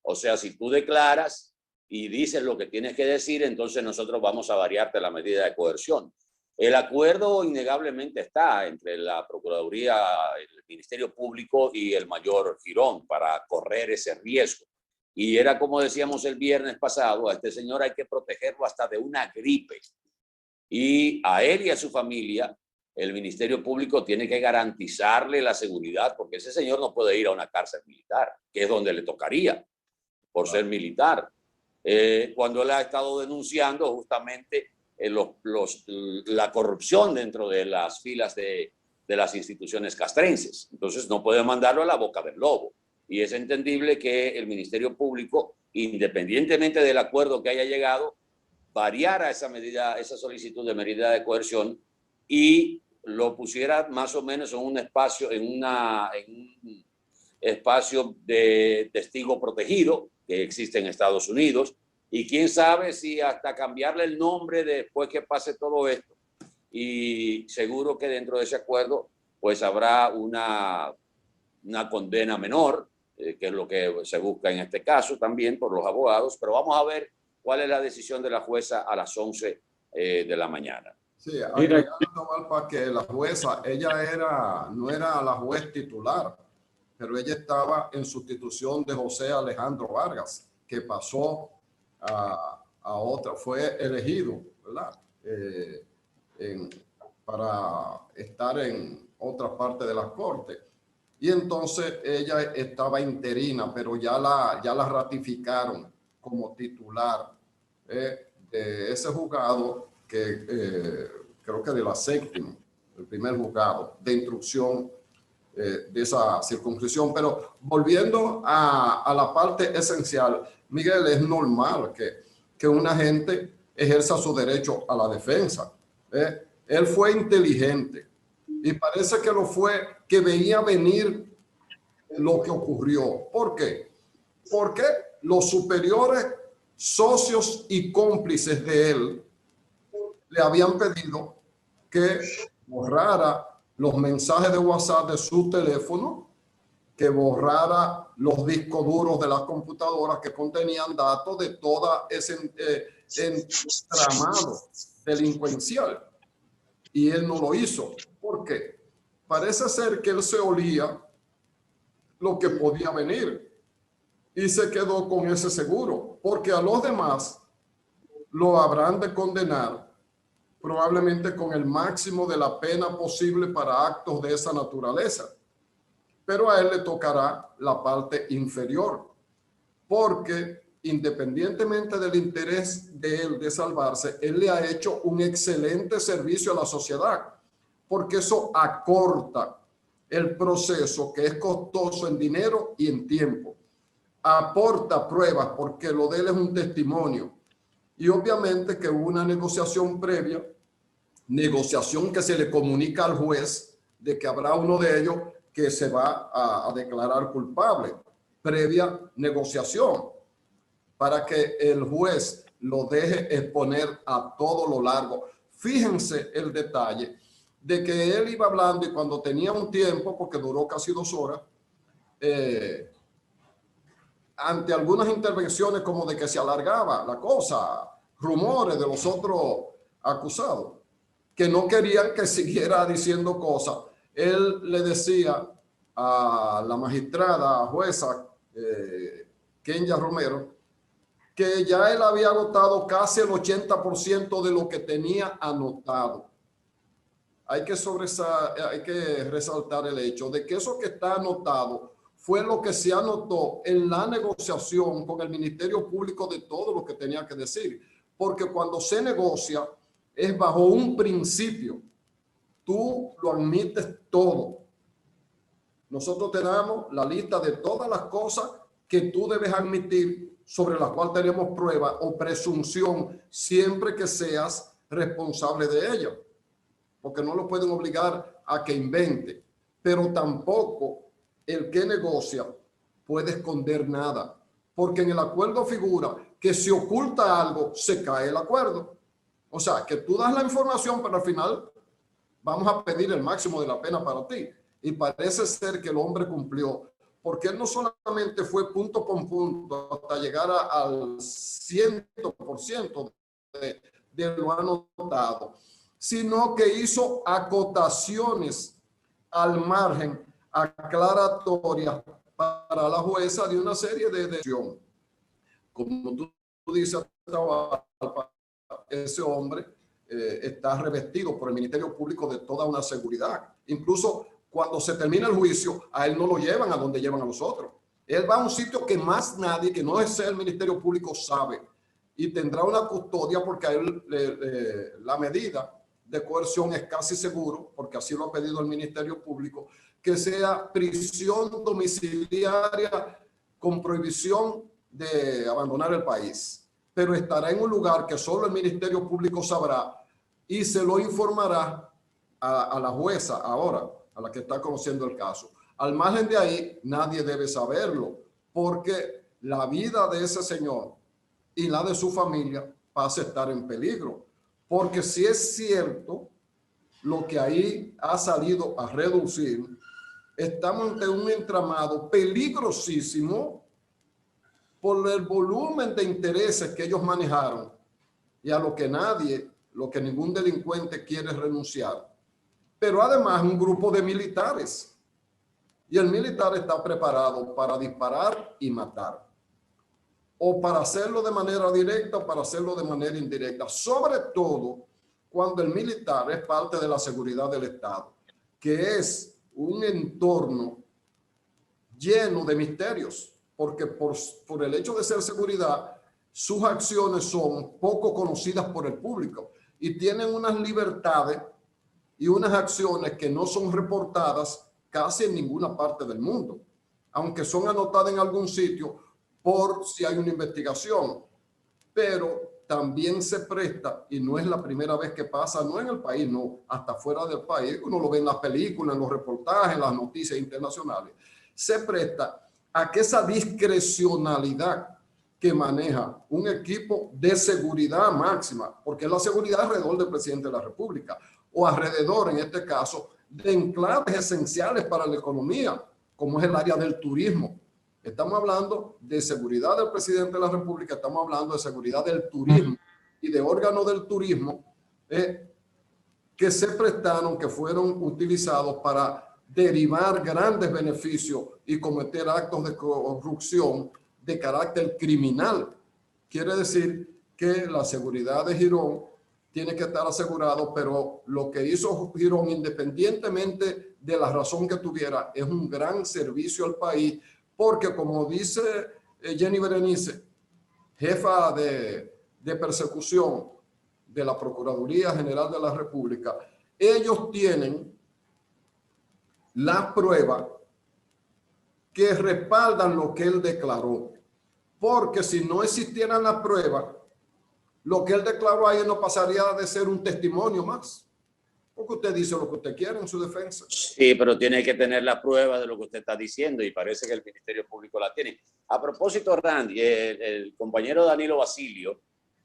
O sea, si tú declaras y dices lo que tienes que decir, entonces nosotros vamos a variarte la medida de coerción. El acuerdo innegablemente está entre la Procuraduría, el Ministerio Público y el mayor Girón para correr ese riesgo. Y era como decíamos el viernes pasado, a este señor hay que protegerlo hasta de una gripe. Y a él y a su familia, el Ministerio Público tiene que garantizarle la seguridad, porque ese señor no puede ir a una cárcel militar, que es donde le tocaría, por ser militar. Cuando él ha estado denunciando justamente la corrupción dentro de las filas de las instituciones castrenses. Entonces no puede mandarlo a la boca del lobo. Y es entendible que el Ministerio Público, independientemente del acuerdo que haya llegado, variara esa medida, esa solicitud de medida de coerción y lo pusiera más o menos en un espacio, en un espacio de testigo protegido que existe en Estados Unidos. Y quién sabe si hasta cambiarle el nombre después que pase todo esto. Y seguro que dentro de ese acuerdo pues habrá una condena menor, que es lo que se busca en este caso también por los abogados. Pero vamos a ver cuál es la decisión de la jueza a las 11 de la mañana. Sí, agregando, Valpa, que la jueza, ella no era la juez titular, pero ella estaba en sustitución de José Alejandro Vargas, que pasó a otra, fue elegido, ¿verdad? Para estar en otra parte de la corte. Y entonces ella estaba interina, pero ya la ratificaron como titular de ese juzgado, que creo que de la séptima, el primer juzgado de instrucción de esa circunscripción. Pero volviendo a la parte esencial, Miguel, es normal que un agente ejerza su derecho a la defensa. Él fue inteligente y parece que lo fue, que veía venir lo que ocurrió. ¿Por qué? Porque los superiores socios y cómplices de él le habían pedido que borrara los mensajes de WhatsApp de su teléfono, que borrara los discos duros de las computadoras que contenían datos de toda ese entramado delincuencial. Y él no lo hizo. ¿Por qué? Parece ser que él se olía lo que podía venir y se quedó con ese seguro, porque a los demás lo habrán de condenar probablemente con el máximo de la pena posible para actos de esa naturaleza. Pero a él le tocará la parte inferior, porque independientemente del interés de él de salvarse, él le ha hecho un excelente servicio a la sociedad, porque eso acorta el proceso, que es costoso en dinero y en tiempo. Aporta pruebas, porque lo de él es un testimonio. Y obviamente que hubo una negociación previa, negociación que se le comunica al juez de que habrá uno de ellos que se va a declarar culpable, previa negociación, para que el juez lo deje exponer a todo lo largo. Fíjense el detalle de que él iba hablando y cuando tenía un tiempo, porque duró casi 2 horas, ante algunas intervenciones como de que se alargaba la cosa, rumores de los otros acusados, que no querían que siguiera diciendo cosas, él le decía a la magistrada, jueza Kenya Romero, que ya él había agotado casi el 80% de lo que tenía anotado. Hay que resaltar el hecho de que eso que está anotado fue lo que se anotó en la negociación con el Ministerio Público de todo lo que tenía que decir. Porque cuando se negocia es bajo un principio. Tú lo admites todo. Nosotros te damos la lista de todas las cosas que tú debes admitir, sobre las cuales tenemos prueba o presunción, siempre que seas responsable de ello. Porque no lo pueden obligar a que invente. Pero tampoco el que negocia puede esconder nada. Porque en el acuerdo figura que si oculta algo, se cae el acuerdo. O sea, que tú das la información, pero al final vamos a pedir el máximo de la pena para ti. Y parece ser que el hombre cumplió, porque él no solamente fue punto por punto hasta llegar al 100% de lo anotado. sino que hizo acotaciones al margen aclaratorias para la jueza de una serie de decisiones. Como tú dices, ese hombre está revestido por el Ministerio Público de toda una seguridad. Incluso cuando se termina el juicio, a él no lo llevan a donde llevan a los otros. Él va a un sitio que más nadie, que no es el Ministerio Público, sabe, y tendrá una custodia porque a él la medida de coerción es casi seguro, porque así lo ha pedido el Ministerio Público, que sea prisión domiciliaria con prohibición de abandonar el país. Pero estará en un lugar que solo el Ministerio Público sabrá y se lo informará a la jueza ahora, a la que está conociendo el caso. Al margen de ahí, nadie debe saberlo, porque la vida de ese señor y la de su familia pasa a estar en peligro. Porque si es cierto lo que ahí ha salido a reducir, estamos ante un entramado peligrosísimo por el volumen de intereses que ellos manejaron y a lo que ningún delincuente quiere renunciar. Pero además un grupo de militares. Y el militar está preparado para disparar y matar. O para hacerlo de manera directa o para hacerlo de manera indirecta. Sobre todo cuando el militar es parte de la seguridad del Estado, que es un entorno lleno de misterios. Porque por el hecho de ser seguridad, sus acciones son poco conocidas por el público y tienen unas libertades y unas acciones que no son reportadas casi en ninguna parte del mundo, aunque son anotadas en algún sitio por si hay una investigación. Pero también se presta, y no es la primera vez que pasa, no en el país, no, hasta fuera del país, uno lo ve en las películas, en los reportajes, en las noticias internacionales, se presta a que esa discrecionalidad que maneja un equipo de seguridad máxima, porque es la seguridad alrededor del presidente de la República, o alrededor, en este caso, de enclaves esenciales para la economía, como es el área del turismo. Estamos hablando de seguridad del presidente de la República, estamos hablando de seguridad del turismo y de órganos del turismo que se prestaron, que fueron utilizados para derivar grandes beneficios y cometer actos de corrupción de carácter criminal. Quiere decir que la seguridad de Girón tiene que estar asegurado, pero lo que hizo Girón, independientemente de la razón que tuviera, es un gran servicio al país, porque como dice Jenny Berenice, jefa de persecución de la Procuraduría General de la República, ellos tienen la prueba que respaldan lo que él declaró, porque si no existieran las pruebas, lo que él declaró ahí no pasaría de ser un testimonio más, porque usted dice lo que usted quiere en su defensa. Sí, pero tiene que tener la prueba de lo que usted está diciendo y parece que el Ministerio Público la tiene. A propósito, Randy, el compañero Danilo Basilio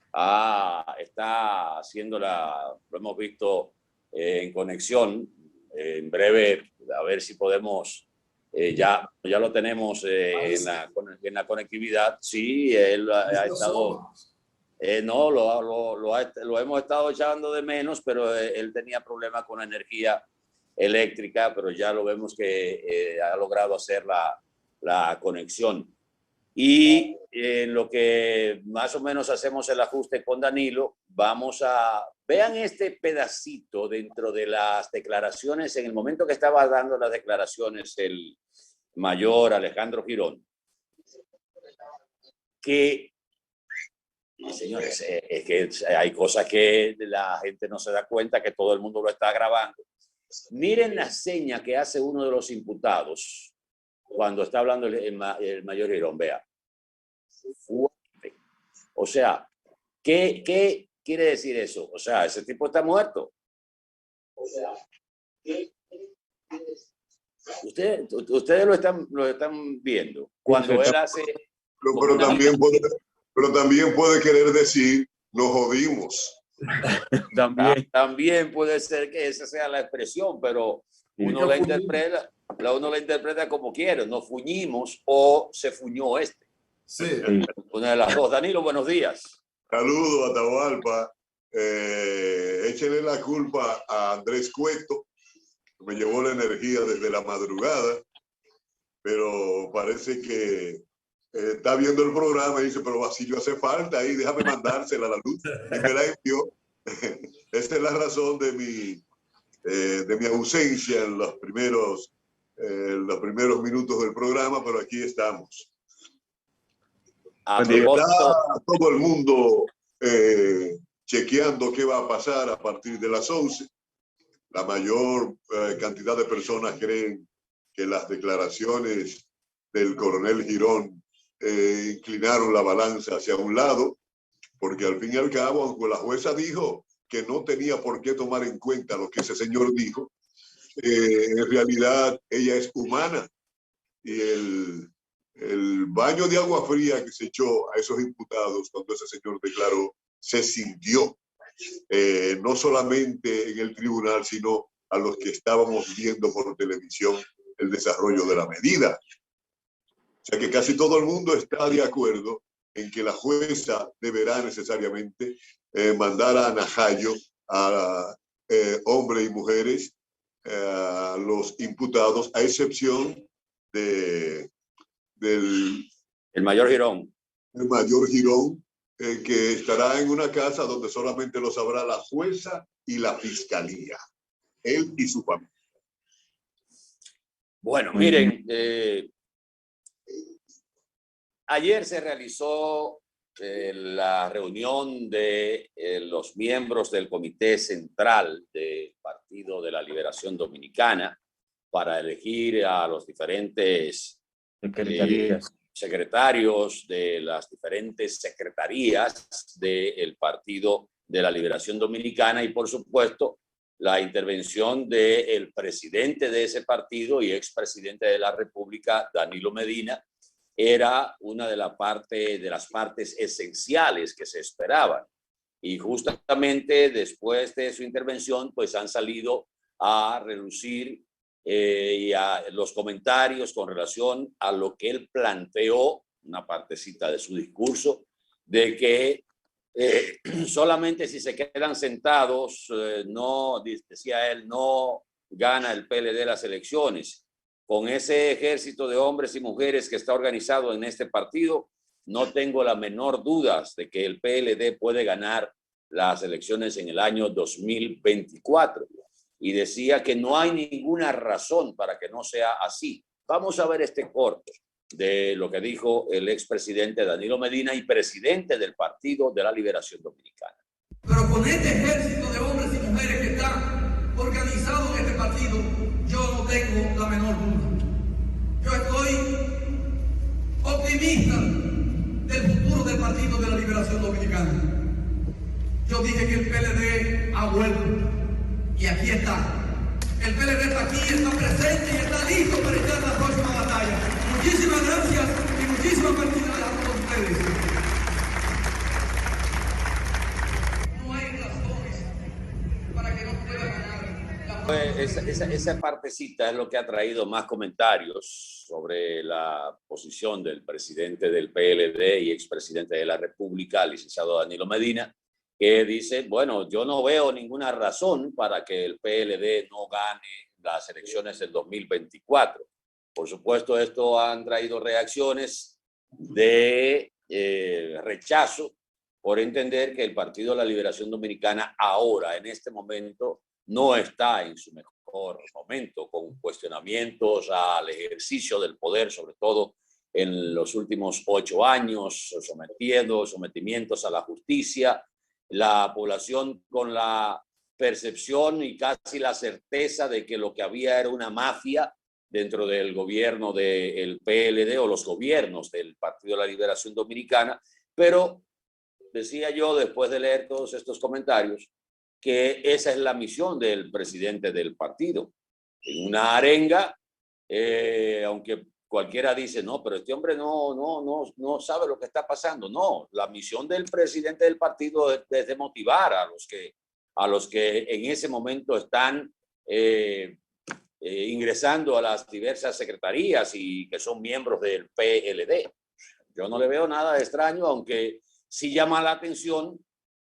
está haciendo lo hemos visto en conexión, en breve, a ver si podemos, ya lo tenemos en la conectividad. Sí, él ha estado... no, lo hemos estado echando de menos, pero él tenía problemas con la energía eléctrica, pero ya lo vemos que ha logrado hacer la conexión. Y en lo que más o menos hacemos el ajuste con Danilo, vean este pedacito dentro de las declaraciones, en el momento que estaba dando las declaraciones el mayor Alejandro Girón, que señores, es que hay cosas que la gente no se da cuenta, que todo el mundo lo está grabando. Miren la seña que hace uno de los imputados cuando está hablando el mayor Girón, vea. O sea, ¿qué quiere decir eso? O sea, ese tipo está muerto. O sea, ustedes lo están viendo. Cuando él hace... Pero también puede querer decir, nos jodimos. También puede ser que esa sea la expresión, pero uno la interpreta como quiere. Nos fuñimos o se fuñó este. Sí. Una de las dos. Danilo, buenos días. Saludos, Atahualpa. échele la culpa a Andrés Cueto, que me llevó la energía desde la madrugada, pero parece que está viendo el programa y dice, pero Basilio hace falta ahí, déjame mandársela a la luz, y me la envió. Esa es la razón de mi ausencia en los primeros minutos del programa, pero aquí estamos. Está todo el mundo chequeando qué va a pasar a partir de las 11. La mayor cantidad de personas creen que las declaraciones del coronel Girón inclinaron la balanza hacia un lado, porque al fin y al cabo, aunque la jueza dijo que no tenía por qué tomar en cuenta lo que ese señor dijo, en realidad ella es humana y el baño de agua fría que se echó a esos imputados cuando ese señor declaró se sintió, no solamente en el tribunal, sino a los que estábamos viendo por televisión el desarrollo de la medida. O sea que casi todo el mundo está de acuerdo en que la jueza deberá necesariamente mandar a Najayo a hombres y mujeres, a los imputados, a excepción del mayor Girón. El mayor Girón, que estará en una casa donde solamente lo sabrá la jueza y la fiscalía, él y su familia. Bueno, miren, ayer se realizó la reunión de los miembros del Comité Central del Partido de la Liberación Dominicana para elegir a los diferentes secretarios de las diferentes secretarías del Partido de la Liberación Dominicana y, por supuesto, la intervención del presidente de ese partido y expresidente de la República, Danilo Medina, era una de las partes esenciales que se esperaban. Y justamente después de su intervención, pues han salido a relucir los comentarios con relación a lo que él planteó, una partecita de su discurso, de que solamente si se quedan sentados, no, decía él, no gana el PLD las elecciones. Con ese ejército de hombres y mujeres que está organizado en este partido, no tengo la menor duda de que el PLD puede ganar las elecciones en el año 2024. Y decía que no hay ninguna razón para que no sea así. Vamos a ver este corte de lo que dijo el expresidente Danilo Medina y presidente del Partido de la Liberación Dominicana. Pero con este ejército de hombres y mujeres que están organizados en este partido, yo no tengo la menor duda. Yo estoy optimista del futuro del Partido de la Liberación Dominicana. Yo dije que el PLD ha vuelto y aquí está. El PLD está aquí, está presente y está listo para echar la próxima batalla. Muchísimas gracias y muchísimas felicidades a todos ustedes. No hay razones para que no pueda ganar. Esa partecita es lo que ha traído más comentarios sobre la posición del presidente del PLD y expresidente de la República, el licenciado Danilo Medina, que dice, bueno, yo no veo ninguna razón para que el PLD no gane las elecciones del 2024. Por supuesto, esto han traído reacciones de rechazo por entender que el Partido de la Liberación Dominicana ahora, en este momento, no está en su mejor momento, con cuestionamientos al ejercicio del poder, sobre todo en los últimos 8 años, sometimientos a la justicia, la población con la percepción y casi la certeza de que lo que había era una mafia dentro del gobierno del PLD o los gobiernos del Partido de la Liberación Dominicana. Pero decía yo, después de leer todos estos comentarios, que esa es la misión del presidente del partido. En una arenga, aunque cualquiera dice, no, pero este hombre no sabe lo que está pasando. No, la misión del presidente del partido es de motivar a los que en ese momento están ingresando a las diversas secretarías y que son miembros del PLD. Yo no le veo nada de extraño, aunque sí llama la atención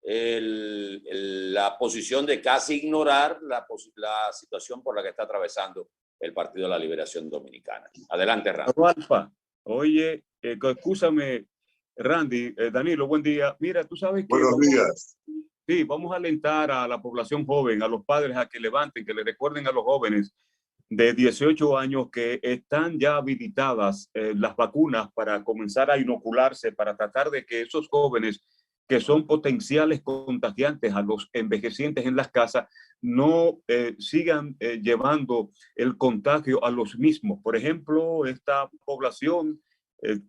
la posición de casi ignorar la situación por la que está atravesando el Partido de la Liberación Dominicana. Adelante, Randy. Alfa, oye, escúchame, Randy, Danilo, buen día. Mira, tú sabes que... Buenos días. Sí, vamos a alentar a la población joven, a los padres a que levanten, que le recuerden a los jóvenes de 18 años que están ya habilitadas las vacunas para comenzar a inocularse, para tratar de que esos jóvenes que son potenciales contagiantes a los envejecientes en las casas no sigan llevando el contagio a los mismos. Por ejemplo, esta población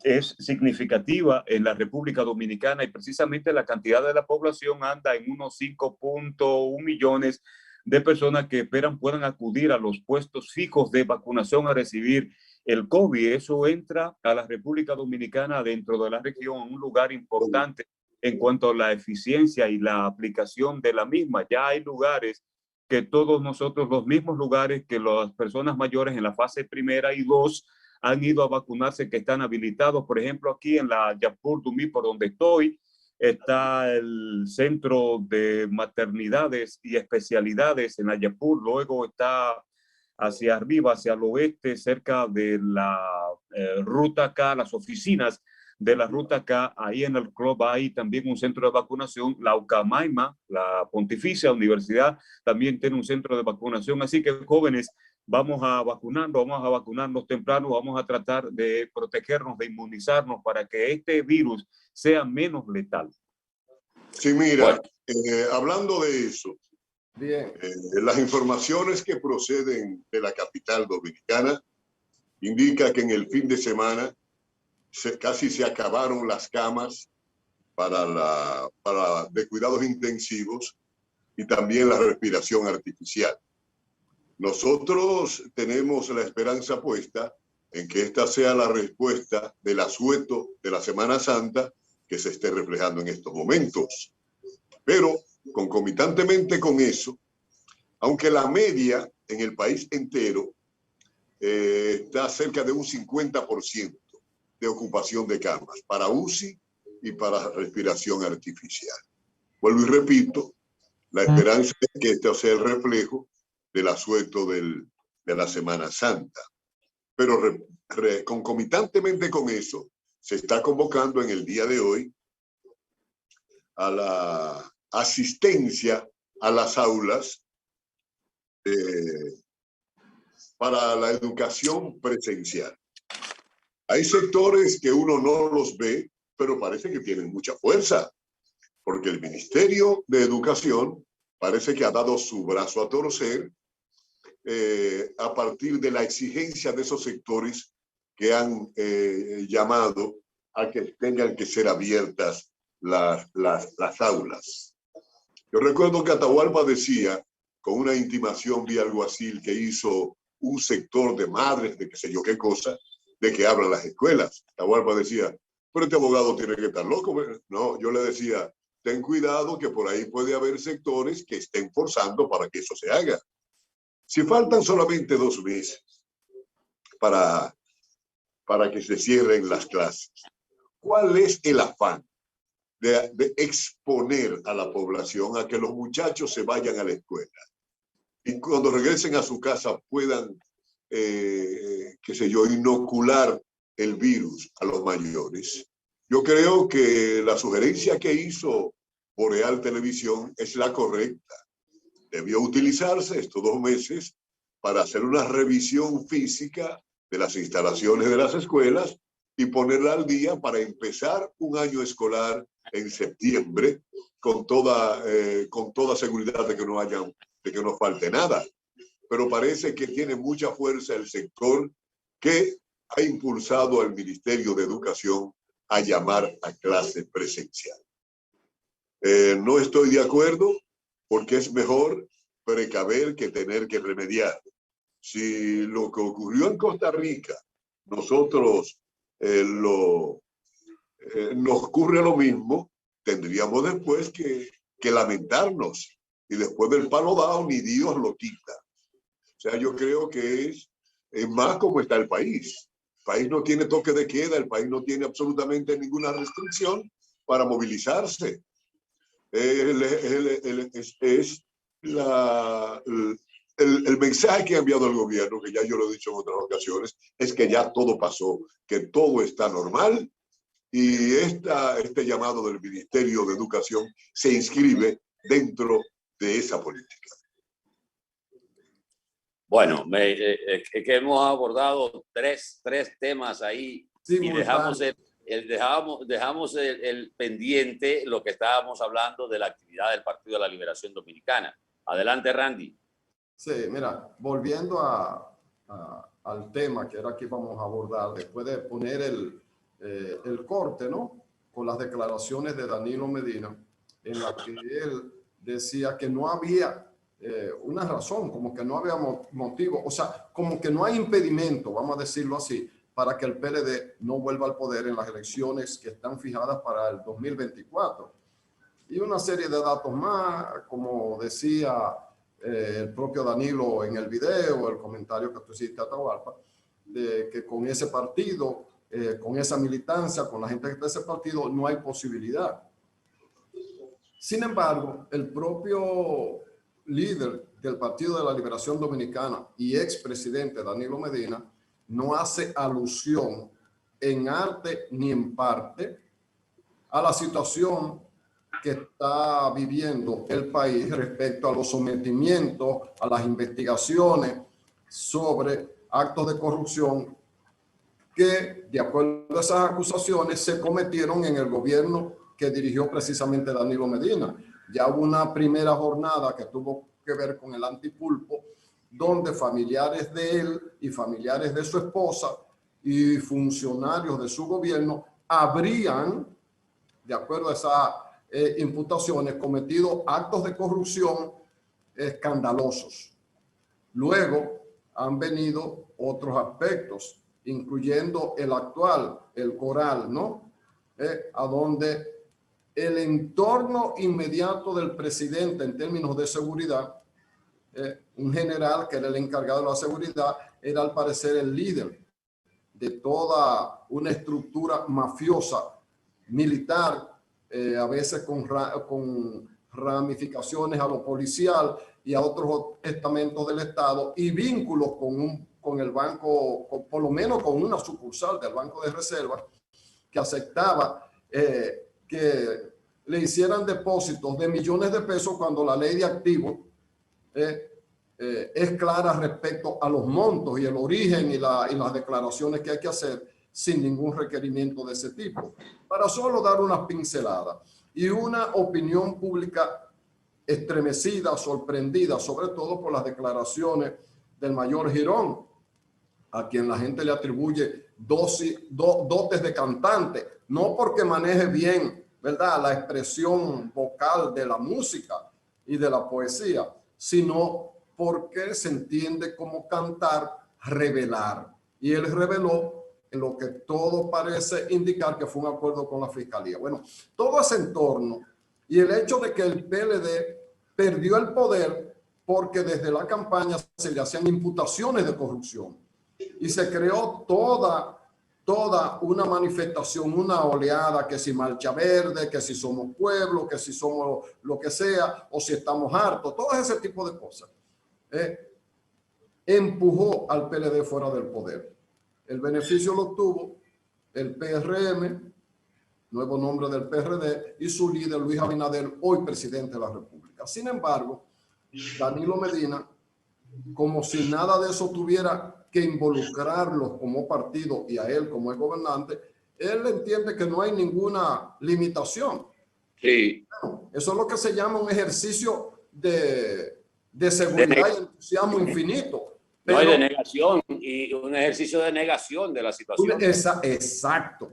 es significativa en la República Dominicana y precisamente la cantidad de la población anda en unos 5.1 millones de personas que esperan puedan acudir a los puestos fijos de vacunación a recibir el COVID. Eso entra a la República Dominicana dentro de la región, un lugar importante en cuanto a la eficiencia y la aplicación de la misma. Ya hay lugares que todos nosotros, los mismos lugares que las personas mayores en la fase primera y 2 han ido a vacunarse, que están habilitados. Por ejemplo, aquí en la Yapur Dumí, por donde estoy, está el Centro de Maternidades y Especialidades en la Yapur. Luego está hacia arriba, hacia el oeste, cerca de la Ruta K, las oficinas de la Ruta K, ahí en el club hay también un centro de vacunación. La Ucamaima, la Pontificia Universidad, también tiene un centro de vacunación. Así que, jóvenes, vamos a vacunarnos temprano, vamos a tratar de protegernos, de inmunizarnos para que este virus sea menos letal. Sí, mira, hablando de eso, bien. Las informaciones que proceden de la capital dominicana indican que en el fin de semana casi se acabaron las camas de cuidados intensivos y también la respiración artificial. Nosotros tenemos la esperanza puesta en que esta sea la respuesta del asueto de la Semana Santa que se esté reflejando en estos momentos. Pero concomitantemente con eso, aunque la media en el país entero está cerca de un 50% de ocupación de camas para UCI y para respiración artificial. Vuelvo y repito, la esperanza es que este sea el reflejo del asueto de la Semana Santa. Pero concomitantemente con eso, se está convocando en el día de hoy a la asistencia a las aulas para la educación presencial. Hay sectores que uno no los ve, pero parece que tienen mucha fuerza, porque el Ministerio de Educación parece que ha dado su brazo a torcer a partir de la exigencia de esos sectores que han llamado a que tengan que ser abiertas las aulas. Yo recuerdo que Atahualpa decía, con una intimación vía alguacil que hizo un sector de madres, de qué sé yo qué cosa, de que abran las escuelas. Atahualpa decía, pero este abogado tiene que estar loco. No, yo le decía, ten cuidado que por ahí puede haber sectores que estén forzando para que eso se haga. Si faltan solamente 2 meses para que se cierren las clases, ¿cuál es el afán de exponer a la población a que los muchachos se vayan a la escuela y cuando regresen a su casa puedan, qué sé yo, inocular el virus a los mayores? Yo creo que la sugerencia que hizo Boreal Televisión es la correcta. Debió utilizarse estos 2 meses para hacer una revisión física de las instalaciones de las escuelas y ponerla al día para empezar un año escolar en septiembre con toda seguridad de que no falte nada. Pero parece que tiene mucha fuerza el sector que ha impulsado al Ministerio de Educación a llamar a clase presencial. No estoy de acuerdo porque es mejor precaver que tener que remediar. Si lo que ocurrió en Costa Rica, nosotros nos ocurre lo mismo, tendríamos después que lamentarnos. Y después del palo dado, ni Dios lo quita. O sea, yo creo que es más como está el país. El país no tiene toque de queda, el país no tiene absolutamente ninguna restricción para movilizarse. El mensaje que ha enviado el gobierno, que ya yo lo he dicho en otras ocasiones, es que ya todo pasó, que todo está normal, y este llamado del Ministerio de Educación se inscribe dentro de esa política. Bueno, que hemos abordado tres temas ahí, sí, y dejamos el pendiente lo que estábamos hablando de la actividad del Partido de la Liberación Dominicana. Adelante, Randy. Sí, mira, volviendo al tema que era que íbamos a abordar, después de poner el corte, ¿no? Con las declaraciones de Danilo Medina, en la que él decía que no había una razón, como que no había motivo, o sea, como que no hay impedimento, vamos a decirlo así, para que el PLD no vuelva al poder en las elecciones que están fijadas para el 2024. Y una serie de datos más, como decía el propio Danilo en el video, el comentario que tú hiciste a Atahualpa, de que con ese partido, con esa militancia, con la gente que está en ese partido, no hay posibilidad. Sin embargo, el propio líder del Partido de la Liberación Dominicana y expresidente Danilo Medina no hace alusión en arte ni en parte a la situación que está viviendo el país respecto a los sometimientos, a las investigaciones sobre actos de corrupción que, de acuerdo a esas acusaciones, se cometieron en el gobierno que dirigió precisamente Danilo Medina. Ya hubo una primera jornada que tuvo que ver con el antipulpo, donde familiares de él y familiares de su esposa y funcionarios de su gobierno habrían, de acuerdo a esas imputaciones, cometido actos de corrupción escandalosos. Luego han venido otros aspectos, incluyendo el actual, el Coral, ¿no? A donde el entorno inmediato del presidente en términos de seguridad, un general que era el encargado de la seguridad, era al parecer el líder de toda una estructura mafiosa, militar, a veces con ramificaciones a lo policial y a otros estamentos del Estado, y vínculos con el banco, por lo menos con una sucursal del Banco de Reserva, que aceptaba que le hicieran depósitos de millones de pesos cuando la ley de activos es clara respecto a los montos y el origen y las declaraciones que hay que hacer sin ningún requerimiento de ese tipo, para solo dar unas pinceladas y una opinión pública estremecida, sorprendida, sobre todo por las declaraciones del mayor Girón, a quien la gente le atribuye dotes de cantante, no porque maneje bien, ¿verdad?, la expresión vocal de la música y de la poesía, sino porque se entiende como cantar, revelar. Y él reveló en lo que todo parece indicar que fue un acuerdo con la Fiscalía. Bueno, todo ese entorno y el hecho de que el PLD perdió el poder porque desde la campaña se le hacían imputaciones de corrupción y se creó toda una manifestación, una oleada, que si Marcha Verde, que si somos pueblo, que si somos lo que sea, o si estamos hartos, todo ese tipo de cosas. Empujó al PLD fuera del poder. El beneficio lo obtuvo el PRM, nuevo nombre del PRD, y su líder Luis Abinader, hoy presidente de la República. Sin embargo, Danilo Medina, como si nada de eso tuviera que involucrarlos como partido y a él como el gobernante, él entiende que no hay ninguna limitación. Sí. Bueno, eso es lo que se llama un ejercicio de seguridad y entusiasmo infinito. Pero, no hay de negación y un ejercicio de negación de la situación. Exacto.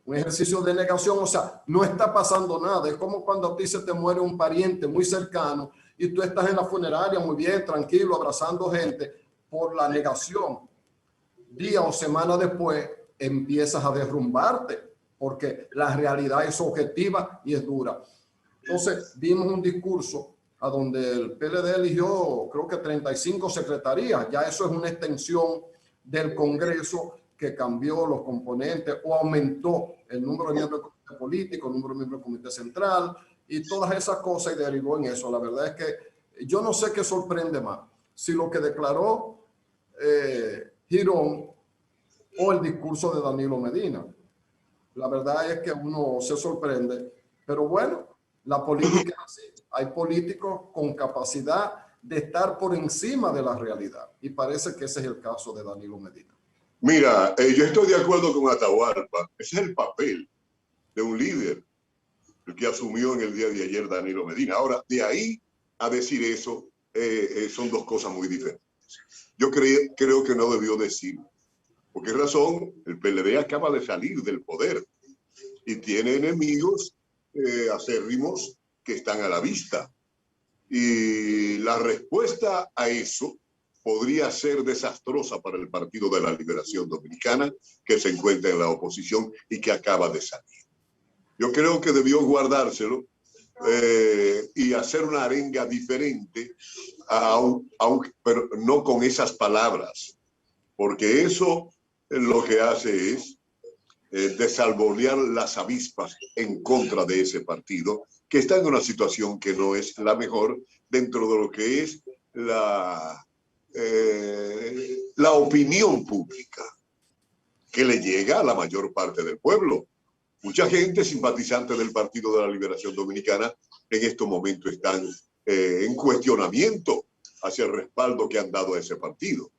Un ejercicio de negación, o sea, no está pasando nada. Es como cuando a ti se te muere un pariente muy cercano y tú estás en la funeraria muy bien, tranquilo, abrazando gente. Por la negación, día o semana después empiezas a derrumbarte porque la realidad es objetiva y es dura. Entonces vimos un discurso a donde el PLD eligió creo que 35 secretarías. Ya eso es una extensión del Congreso que cambió los componentes o aumentó el número de miembros del comité político, el número de miembros del comité central, y todas esas cosas, y derivó en eso. La verdad es que yo no sé qué sorprende más, si lo que declaró Girón o el discurso de Danilo Medina. La verdad es que uno se sorprende, pero bueno, la política es así. Hay políticos con capacidad de estar por encima de la realidad, y parece que ese es el caso de Danilo Medina. Mira, yo estoy de acuerdo con Atahualpa. Ese es el papel de un líder, el que asumió en el día de ayer Danilo Medina. Ahora, de ahí a decir eso, son dos cosas muy diferentes. Yo creo que no debió decirlo. ¿Por qué razón? El PLD acaba de salir del poder y tiene enemigos acérrimos que están a la vista. Y la respuesta a eso podría ser desastrosa para el Partido de la Liberación Dominicana, que se encuentra en la oposición y que acaba de salir. Yo creo que debió guardárselo y hacer una arenga diferente, pero no con esas palabras, porque eso lo que hace es desalborear las avispas en contra de ese partido, que está en una situación que no es la mejor dentro de lo que es la opinión pública que le llega a la mayor parte del pueblo. Mucha gente simpatizante del Partido de la Liberación Dominicana en estos momentos están en cuestionamiento hacia el respaldo que han dado a ese partido.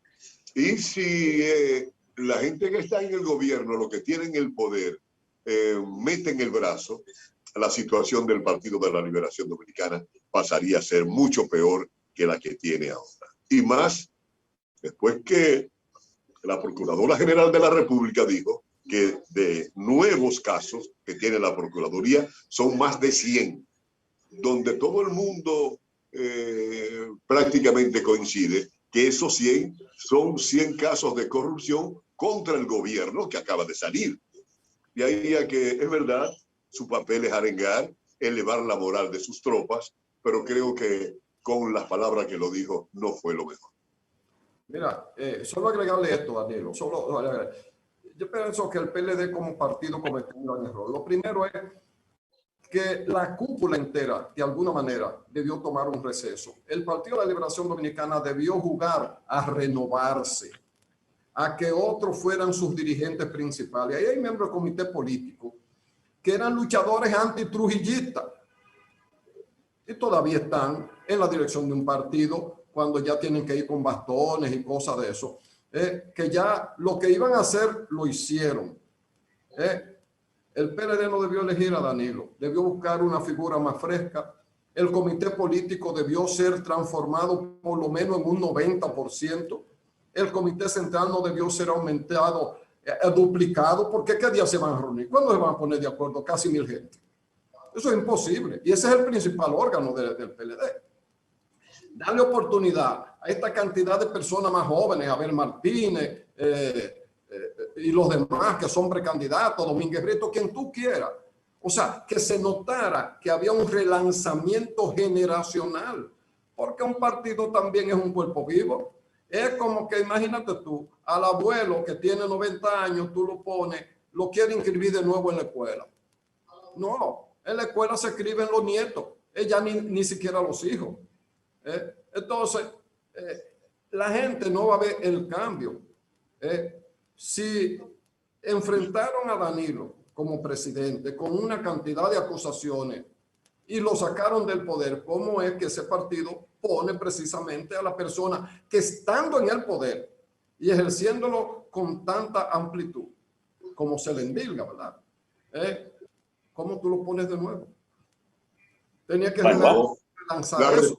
Y si la gente que está en el gobierno, lo que tienen el poder, meten el brazo, la situación del Partido de la Liberación Dominicana pasaría a ser mucho peor que la que tiene ahora. Y más, después que la Procuradora General de la República dijo que de nuevos casos que tiene la Procuraduría son más de 100, donde todo el mundo prácticamente coincide que esos 100 son 100 casos de corrupción contra el gobierno que acaba de salir. De ahí a que es verdad, su papel es arengar, elevar la moral de sus tropas, pero creo que con las palabras que lo dijo no fue lo mejor. Mira, solo agregarle esto, Danilo. Yo pienso que el PLD como partido cometió un gran error. Lo primero es que la cúpula entera, de alguna manera, debió tomar un receso. El Partido de la Liberación Dominicana debió jugar a renovarse, a que otros fueran sus dirigentes principales. Ahí hay miembros del comité político que eran luchadores antitrujillistas y todavía están en la dirección de un partido cuando ya tienen que ir con bastones y cosas de eso, que ya lo que iban a hacer lo hicieron. El PLD no debió elegir a Danilo, debió buscar una figura más fresca. El comité político debió ser transformado por lo menos en un 90%. El comité central no debió ser aumentado, duplicado, porque ¿qué día se van a reunir? ¿Cuándo se van a poner de acuerdo casi 1000 gente? Eso es imposible. Y ese es el principal órgano del PLD. Darle oportunidad a esta cantidad de personas más jóvenes, Abel Martínez y los demás que son precandidatos, Domínguez Brito, quien tú quieras. O sea, que se notara que había un relanzamiento generacional, porque un partido también es un cuerpo vivo. Es como que imagínate tú, al abuelo que tiene 90 años, tú lo pones, lo quiere inscribir de nuevo en la escuela. No, en la escuela se escriben los nietos, ella ni siquiera los hijos. Entonces, la gente no va a ver el cambio. Si enfrentaron a Danilo como presidente con una cantidad de acusaciones y lo sacaron del poder, ¿cómo es que ese partido pone precisamente a la persona que estando en el poder y ejerciéndolo con tanta amplitud como se le endilga, ¿verdad? ¿Cómo tú lo pones de nuevo? Tenía que lanzar eso.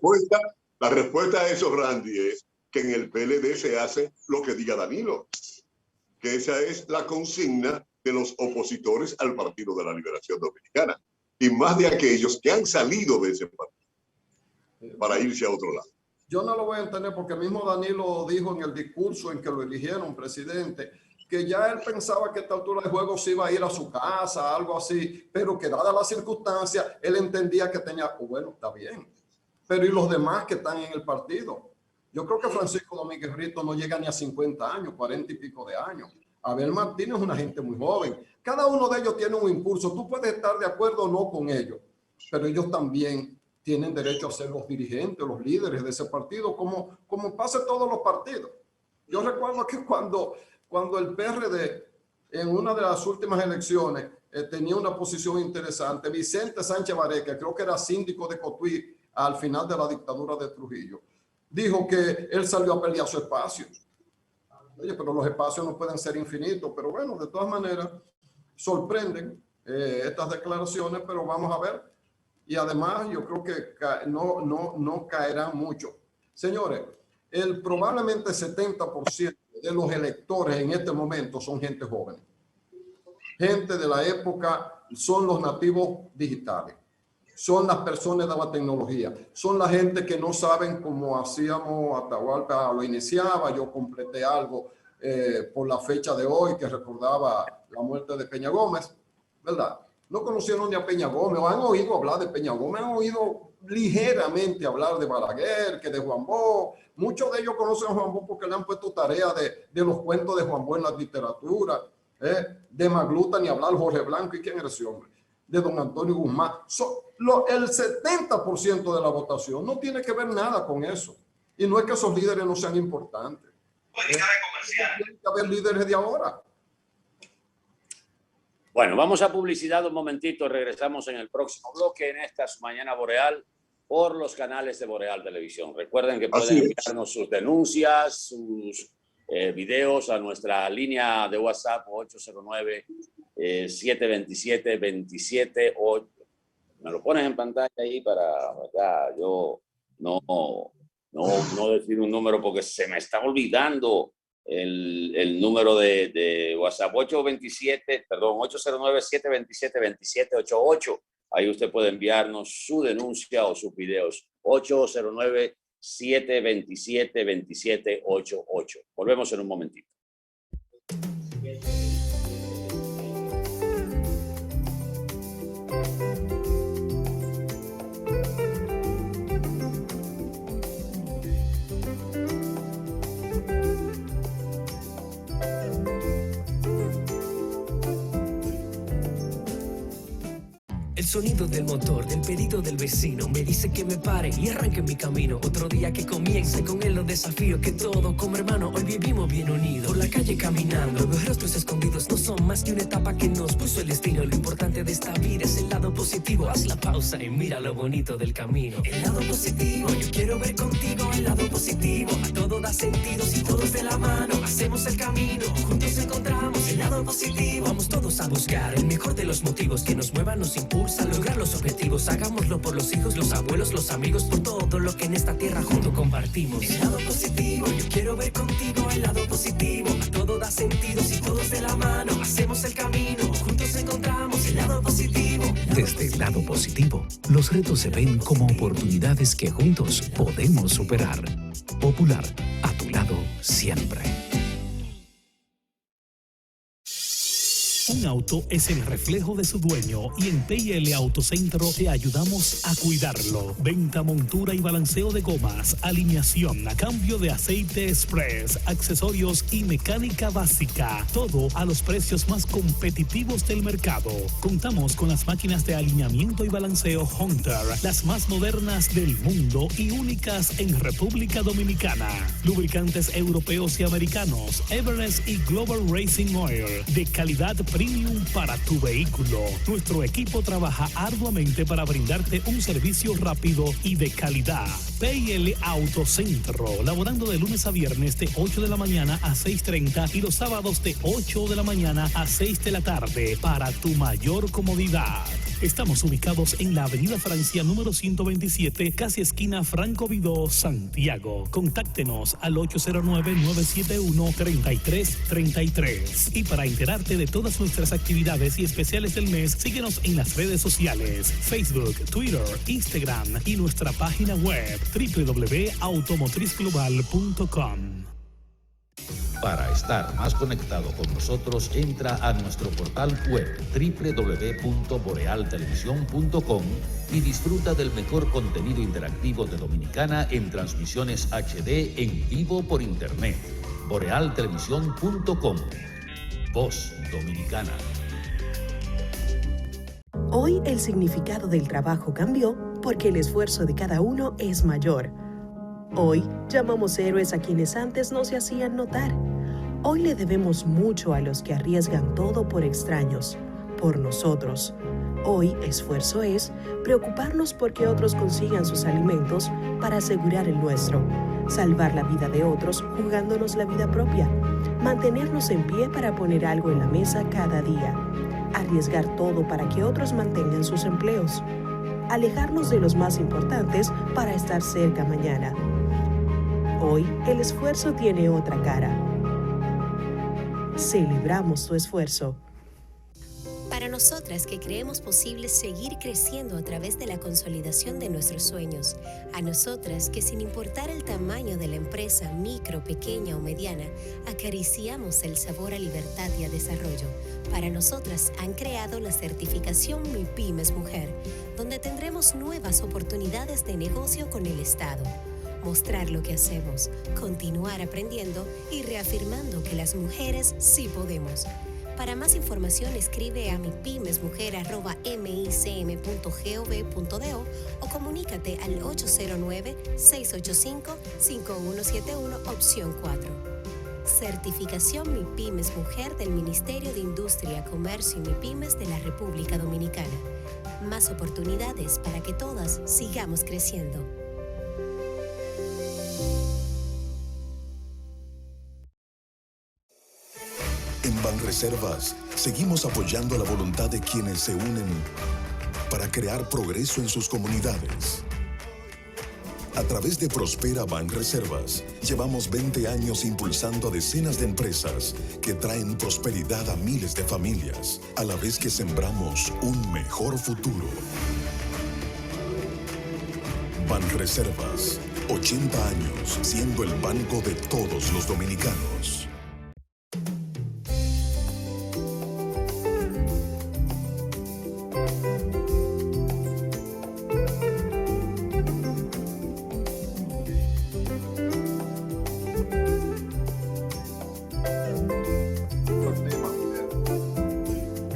La respuesta a eso, Randy, es que en el PLD se hace lo que diga Danilo, que esa es la consigna de los opositores al Partido de la Liberación Dominicana y más de aquellos que han salido de ese partido para irse a otro lado. Yo no lo voy a entender porque mismo Danilo dijo en el discurso en que lo eligieron presidente que ya él pensaba que a esta altura de juego se iba a ir a su casa, algo así, pero que dada la circunstancia, él entendía que tenía, bueno, está bien, pero ¿y los demás que están en el partido? Yo creo que Francisco Domínguez Brito no llega ni a 50 años, 40 y pico de años. Abel Martínez es una gente muy joven. Cada uno de ellos tiene un impulso. Tú puedes estar de acuerdo o no con ellos, pero ellos también tienen derecho a ser los dirigentes, los líderes de ese partido, como pasa en todos los partidos. Yo recuerdo que cuando el PRD, en una de las últimas elecciones, tenía una posición interesante, Vicente Sánchez Baré, que creo que era síndico de Cotuí al final de la dictadura de Trujillo, dijo que él salió a pelear su espacio. Oye, pero los espacios no pueden ser infinitos, pero bueno, de todas maneras, sorprenden estas declaraciones, pero vamos a ver. Y además yo creo que no caerá mucho. Señores, probablemente 70% de los electores en este momento son gente joven. Gente de la época, son los nativos digitales. Son las personas de la tecnología. Son la gente que no saben cómo hacíamos, Atahualpa lo iniciaba, yo completé algo por la fecha de hoy que recordaba la muerte de Peña Gómez, ¿verdad? No conocieron ni a Peña Gómez, o han oído hablar de Peña Gómez, han oído ligeramente hablar de Balaguer, que de Juan Bo. Muchos de ellos conocen a Juan Bo porque le han puesto tarea de los cuentos de Juan Bo en la literatura, de Magluta, ni hablar Jorge Blanco, ¿y quién era ese hombre? De don Antonio Guzmán. El 70% de la votación no tiene que ver nada con eso. Y no es que esos líderes no sean importantes. Tienen que haber líderes de ahora. Bueno, vamos a publicidad un momentito, regresamos en el próximo bloque en esta Mañana Boreal por los canales de Boreal Televisión. Recuerden que pueden enviarnos sus denuncias, sus videos a nuestra línea de WhatsApp 809-727-278. Me lo pones en pantalla ahí para yo no decir un número porque se me está olvidando el número de WhatsApp 809-727-2788. Ahí usted puede enviarnos su denuncia o sus videos. 809-727-2788. Volvemos en un momentito. El sonido del motor, del pedido del vecino, me dice que me pare y arranque mi camino. Otro día que comience, con él los desafíos que todo como hermano hoy vivimos bien unidos. Por la calle caminando, los rostros escondidos no son más que una etapa que nos puso el destino. Lo importante de esta vida es el lado positivo. Haz la pausa y mira lo bonito del camino. El lado positivo, yo quiero ver contigo el lado positivo. A todo da sentido si todos de la mano hacemos el camino. Juntos encontramos el lado positivo. Vamos todos a buscar el mejor de los motivos que nos muevan, nos impulsa a lograr los objetivos. Hagámoslo por los hijos, los abuelos, los amigos, por todo lo que en esta tierra juntos compartimos. El lado positivo, yo quiero ver contigo el lado positivo. A todo da sentido si todos de la mano hacemos el camino. Juntos encontramos el lado positivo. Desde el lado positivo, los retos se ven como oportunidades que juntos podemos superar. Popular, a tu lado siempre. Un auto es el reflejo de su dueño y en PIL Autocentro te ayudamos a cuidarlo. Venta, montura y balanceo de gomas, alineación, cambio de aceite express, accesorios y mecánica básica. Todo a los precios más competitivos del mercado. Contamos con las máquinas de alineamiento y balanceo Hunter, las más modernas del mundo y únicas en República Dominicana. Lubricantes europeos y americanos, Everest y Global Racing Oil, de calidad premium para tu vehículo. Nuestro equipo trabaja arduamente para brindarte un servicio rápido y de calidad. PIL Autocentro, laborando de lunes a viernes de 8 de la mañana a 6:30 y los sábados de 8 de la mañana a 6 de la tarde para tu mayor comodidad. Estamos ubicados en la Avenida Francia número 127, casi esquina Franco Vidó, Santiago. Contáctenos al 809-971-3333. Y para enterarte de todas nuestras actividades y especiales del mes, síguenos en las redes sociales, Facebook, Twitter, Instagram y nuestra página web www.automotrizglobal.com. Para estar más conectado con nosotros, entra a nuestro portal web www.borealtelevisión.com y disfruta del mejor contenido interactivo de Dominicana en transmisiones HD en vivo por internet. Borealtelevisión.com. Voz Dominicana. Hoy el significado del trabajo cambió porque el esfuerzo de cada uno es mayor. Hoy llamamos héroes a quienes antes no se hacían notar. Hoy le debemos mucho a los que arriesgan todo por extraños, por nosotros. Hoy esfuerzo es preocuparnos porque otros consigan sus alimentos para asegurar el nuestro, salvar la vida de otros jugándonos la vida propia, mantenernos en pie para poner algo en la mesa cada día, arriesgar todo para que otros mantengan sus empleos, alejarnos de los más importantes para estar cerca mañana. Hoy el esfuerzo tiene otra cara. Celebramos tu esfuerzo. Para nosotras que creemos posible seguir creciendo a través de la consolidación de nuestros sueños, a nosotras que sin importar el tamaño de la empresa, micro, pequeña o mediana, acariciamos el sabor a libertad y a desarrollo, para nosotras han creado la certificación MIPYMES Mujer, donde tendremos nuevas oportunidades de negocio con el Estado. Mostrar lo que hacemos, continuar aprendiendo y reafirmando que las mujeres sí podemos. Para más información escribe a mipymesmujer@micm.gov.do o comunícate al 809-685-5171 opción 4. Certificación MIPYMES Mujer del Ministerio de Industria, Comercio y MIPYMES de la República Dominicana. Más oportunidades para que todas sigamos creciendo. En Banreservas seguimos apoyando la voluntad de quienes se unen para crear progreso en sus comunidades. A través de Prospera Banreservas, llevamos 20 años impulsando a decenas de empresas que traen prosperidad a miles de familias, a la vez que sembramos un mejor futuro. Banreservas, 80 años siendo el banco de todos los dominicanos.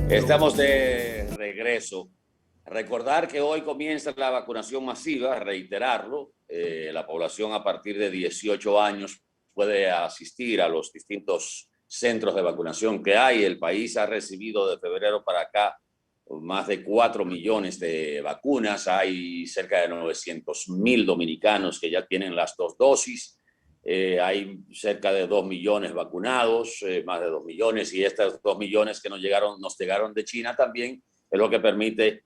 Estamos de regreso. Recordar que hoy comienza la vacunación masiva, reiterarlo. La población a partir de 18 años puede asistir a los distintos centros de vacunación que hay. El país ha recibido de febrero para acá más de 4 millones de vacunas. Hay cerca de 900,000 dominicanos que ya tienen las 2 dosis. Hay cerca de 2 millones vacunados, más de 2 millones, y estas 2 millones que nos llegaron de China también es lo que permite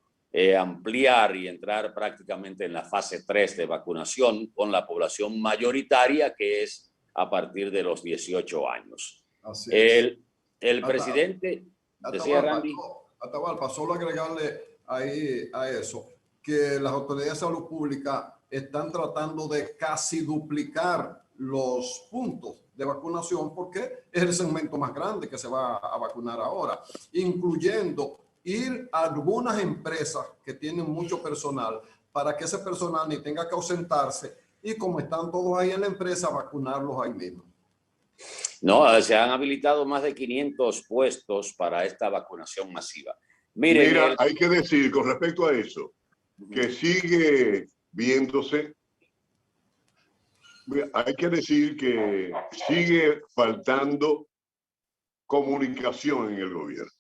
ampliar y entrar prácticamente en la fase 3 de vacunación con la población mayoritaria, que es a partir de los 18 años. Así es. El presidente, decía Randy. Atahualpa, solo agregarle ahí a eso, que las autoridades de salud pública están tratando de casi duplicar los puntos de vacunación porque es el segmento más grande que se va a vacunar ahora, incluyendo ir a algunas empresas que tienen mucho personal para que ese personal ni tenga que ausentarse y como están todos ahí en la empresa, vacunarlos ahí mismo. No, se han habilitado más de 500 puestos para esta vacunación masiva. Mira, hay que decir con respecto a eso, que sigue viéndose. Hay que decir que sigue faltando comunicación en el gobierno.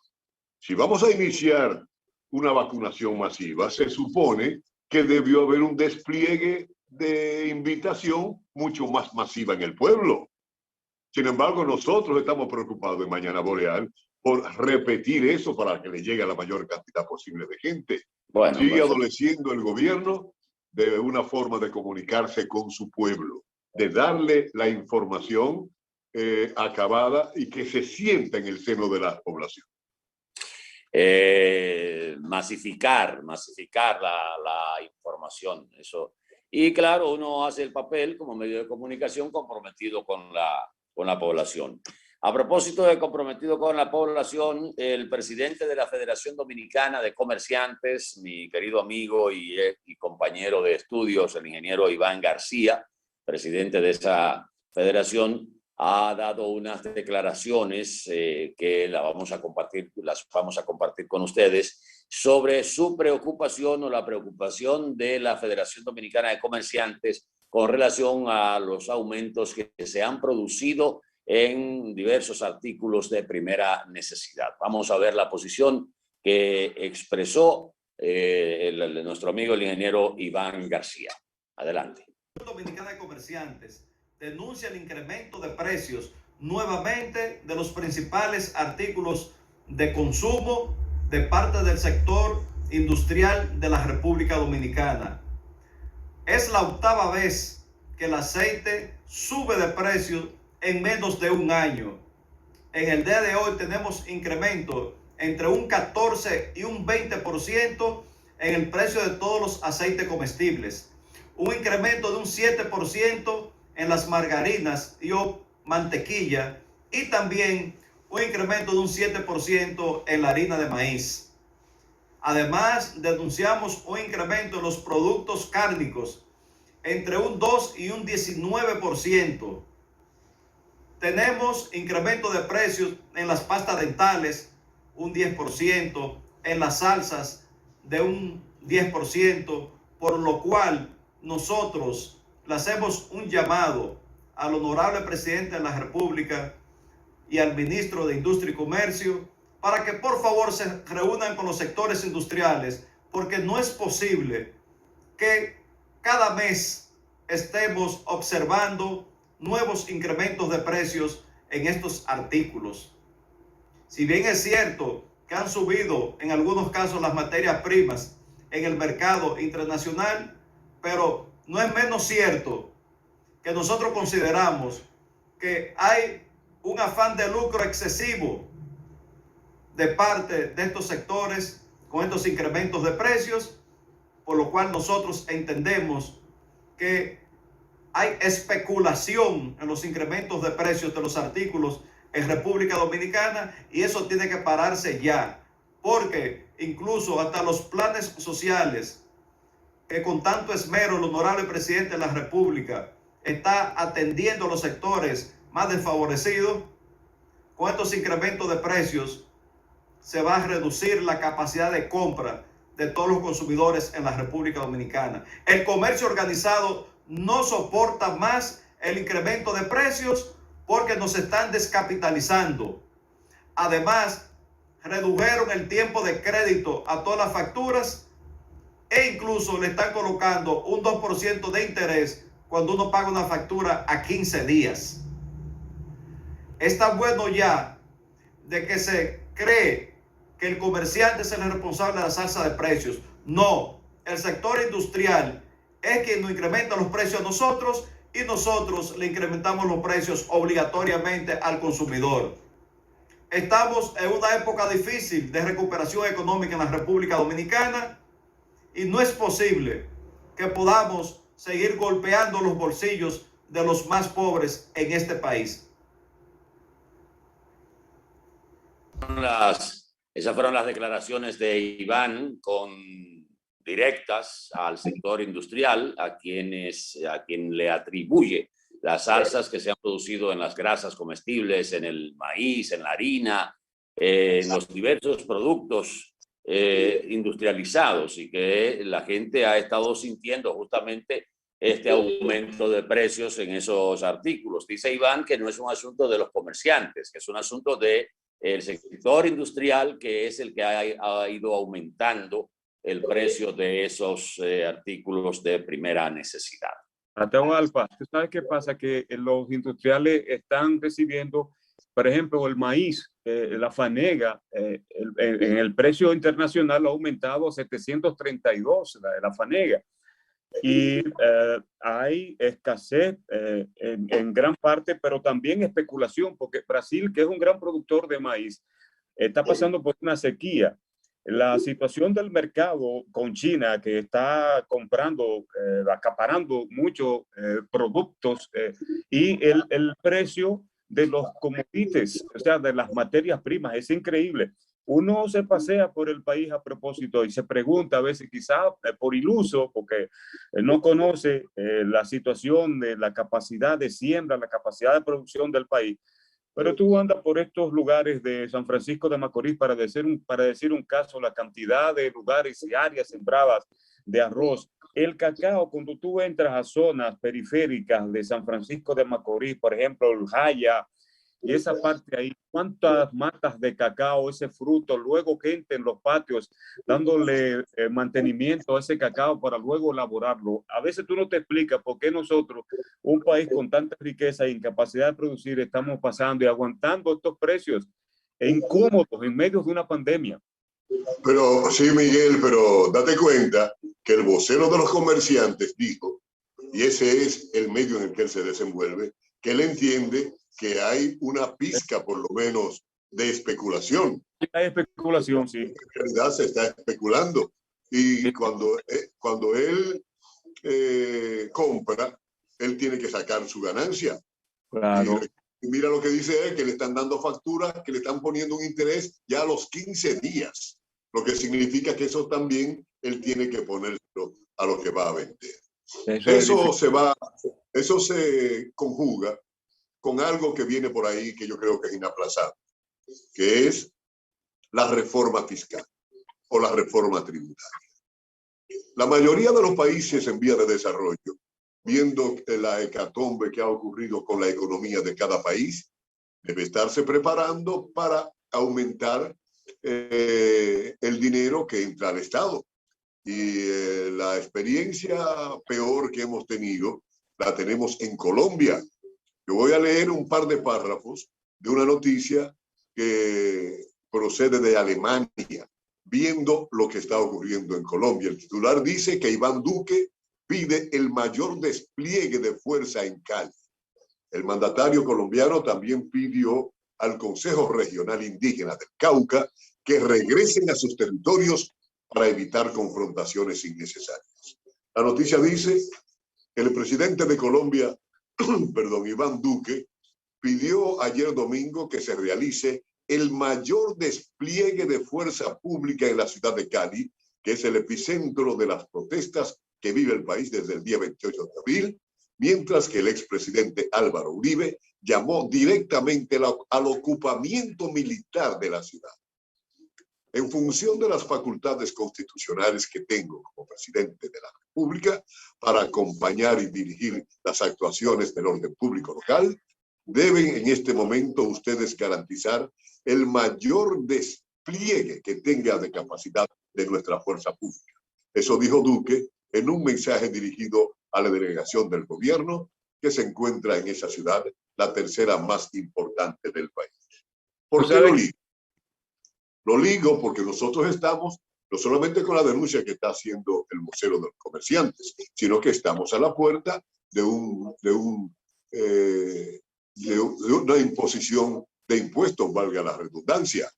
Si vamos a iniciar una vacunación masiva, se supone que debió haber un despliegue de invitación mucho más masiva en el pueblo. Sin embargo, nosotros estamos preocupados en Mañana Boreal por repetir eso para que le llegue a la mayor cantidad posible de gente. Bueno, sigue adoleciendo el gobierno de una forma de comunicarse con su pueblo, de darle la información acabada y que se sienta en el seno de la población. Masificar la información, eso. Y claro, uno hace el papel como medio de comunicación comprometido con la población. A propósito de comprometido con la población, el presidente de la Federación Dominicana de Comerciantes, mi querido amigo y compañero de estudios, el ingeniero Iván García, presidente de esa federación, ha dado unas declaraciones que las vamos a compartir con ustedes, sobre su preocupación o la preocupación de la Federación Dominicana de Comerciantes con relación a los aumentos que se han producido en diversos artículos de primera necesidad. Vamos a ver la posición que expresó nuestro amigo el ingeniero Iván García. Adelante. La Federación Dominicana de Comerciantes denuncia el incremento de precios nuevamente de los principales artículos de consumo de parte del sector industrial de la República Dominicana. Es la octava vez que el aceite sube de precio en menos de un año. En el día de hoy tenemos incremento entre un 14 y un 20% en el precio de todos los aceites comestibles. Un incremento de un 7% en las margarinas y o mantequilla, y también un incremento de un 7% en la harina de maíz. Además, denunciamos un incremento en los productos cárnicos entre un 2 y un 19%. Tenemos incremento de precios en las pastas dentales, un 10%, en las salsas de un 10%, por lo cual nosotros le hacemos un llamado al honorable presidente de la República y al ministro de Industria y Comercio para que por favor se reúnan con los sectores industriales, porque no es posible que cada mes estemos observando nuevos incrementos de precios en estos artículos. Si bien es cierto que han subido en algunos casos las materias primas en el mercado internacional, pero no es menos cierto que nosotros consideramos que hay un afán de lucro excesivo de parte de estos sectores con estos incrementos de precios, por lo cual nosotros entendemos que hay especulación en los incrementos de precios de los artículos en República Dominicana, y eso tiene que pararse ya, porque incluso hasta los planes sociales que con tanto esmero el honorable presidente de la República está atendiendo a los sectores más desfavorecidos, con estos incrementos de precios se va a reducir la capacidad de compra de todos los consumidores en la República Dominicana. El comercio organizado no soporta más el incremento de precios porque nos están descapitalizando. Además, redujeron el tiempo de crédito a todas las facturas e incluso le están colocando un 2% de interés cuando uno paga una factura a 15 días. Está bueno ya de que se cree que el comerciante es el responsable de la alza de precios. No, el sector industrial es quien nos incrementa los precios a nosotros y nosotros le incrementamos los precios obligatoriamente al consumidor. Estamos en una época difícil de recuperación económica en la República Dominicana y no es posible que podamos seguir golpeando los bolsillos de los más pobres en este país. Esas fueron las declaraciones de Iván directas al sector industrial, a quien le atribuye las alzas que se han producido en las grasas comestibles, en el maíz, en la harina, en los diversos productos industrializados, y que la gente ha estado sintiendo justamente este aumento de precios en esos artículos. Dice Iván que no es un asunto de los comerciantes, que es un asunto del sector industrial, que es el que ha ido aumentando el precio de esos artículos de primera necesidad. Atahualpa, ¿tú sabes qué pasa? Que los industriales están recibiendo, por ejemplo, el maíz, la fanega, en el precio internacional ha aumentado a 732 la fanega. Y hay escasez en gran parte, pero también especulación, porque Brasil, que es un gran productor de maíz, está pasando por una sequía. La situación del mercado con China, que está comprando, acaparando muchos productos, y el precio de los commodities, o sea, de las materias primas, es increíble. Uno se pasea por el país a propósito y se pregunta a veces, quizás por iluso, porque no conoce la situación de la capacidad de siembra, la capacidad de producción del país, Pero tú andas por estos lugares de San Francisco de Macorís para decir un caso, la cantidad de lugares y áreas sembradas de arroz. El cacao, cuando tú entras a zonas periféricas de San Francisco de Macorís, por ejemplo, el Jaya, y esa parte ahí, ¿cuántas matas de cacao, ese fruto, luego gente en los patios dándole mantenimiento a ese cacao para luego elaborarlo? A veces tú no te explicas por qué nosotros, un país con tanta riqueza e incapacidad de producir, estamos pasando y aguantando estos precios incómodos en medio de una pandemia. Pero sí, Miguel, pero date cuenta que el vocero de los comerciantes dijo, y ese es el medio en el que él se desenvuelve, que él entiende que hay una pizca, por lo menos, de especulación. Hay especulación, sí. En realidad se está especulando. Y cuando él compra, él tiene que sacar su ganancia. Claro. Y mira lo que dice él, que le están dando facturas, que le están poniendo un interés ya a los 15 días. Lo que significa que eso también él tiene que ponerlo a lo que va a vender. Eso se conjuga con algo que viene por ahí que yo creo que es inaplazable, que es la reforma fiscal o la reforma tributaria. La mayoría de los países en vía de desarrollo, viendo la hecatombe que ha ocurrido con la economía de cada país, debe estarse preparando para aumentar el dinero que entra al Estado. Y la experiencia peor que hemos tenido la tenemos en Colombia. Yo voy a leer un par de párrafos de una noticia que procede de Alemania, viendo lo que está ocurriendo en Colombia. El titular dice que Iván Duque pide el mayor despliegue de fuerza en Cali. El mandatario colombiano también pidió al Consejo Regional Indígena del Cauca que regresen a sus territorios para evitar confrontaciones innecesarias. La noticia dice que el presidente de Colombia, Iván Duque, pidió ayer domingo que se realice el mayor despliegue de fuerza pública en la ciudad de Cali, que es el epicentro de las protestas que vive el país desde el día 28 de abril, mientras que el expresidente Álvaro Uribe llamó directamente al ocupamiento militar de la ciudad. En función de las facultades constitucionales que tengo como presidente de la República para acompañar y dirigir las actuaciones del orden público local, deben en este momento ustedes garantizar el mayor despliegue que tenga de capacidad de nuestra fuerza pública. Eso dijo Duque en un mensaje dirigido a la delegación del gobierno que se encuentra en esa ciudad, la tercera más importante del país. ¿Por qué lo ligo? Lo ligo porque nosotros estamos no solamente con la denuncia que está haciendo el vocero de los comerciantes, sino que estamos a la puerta de una imposición de impuestos, valga la redundancia.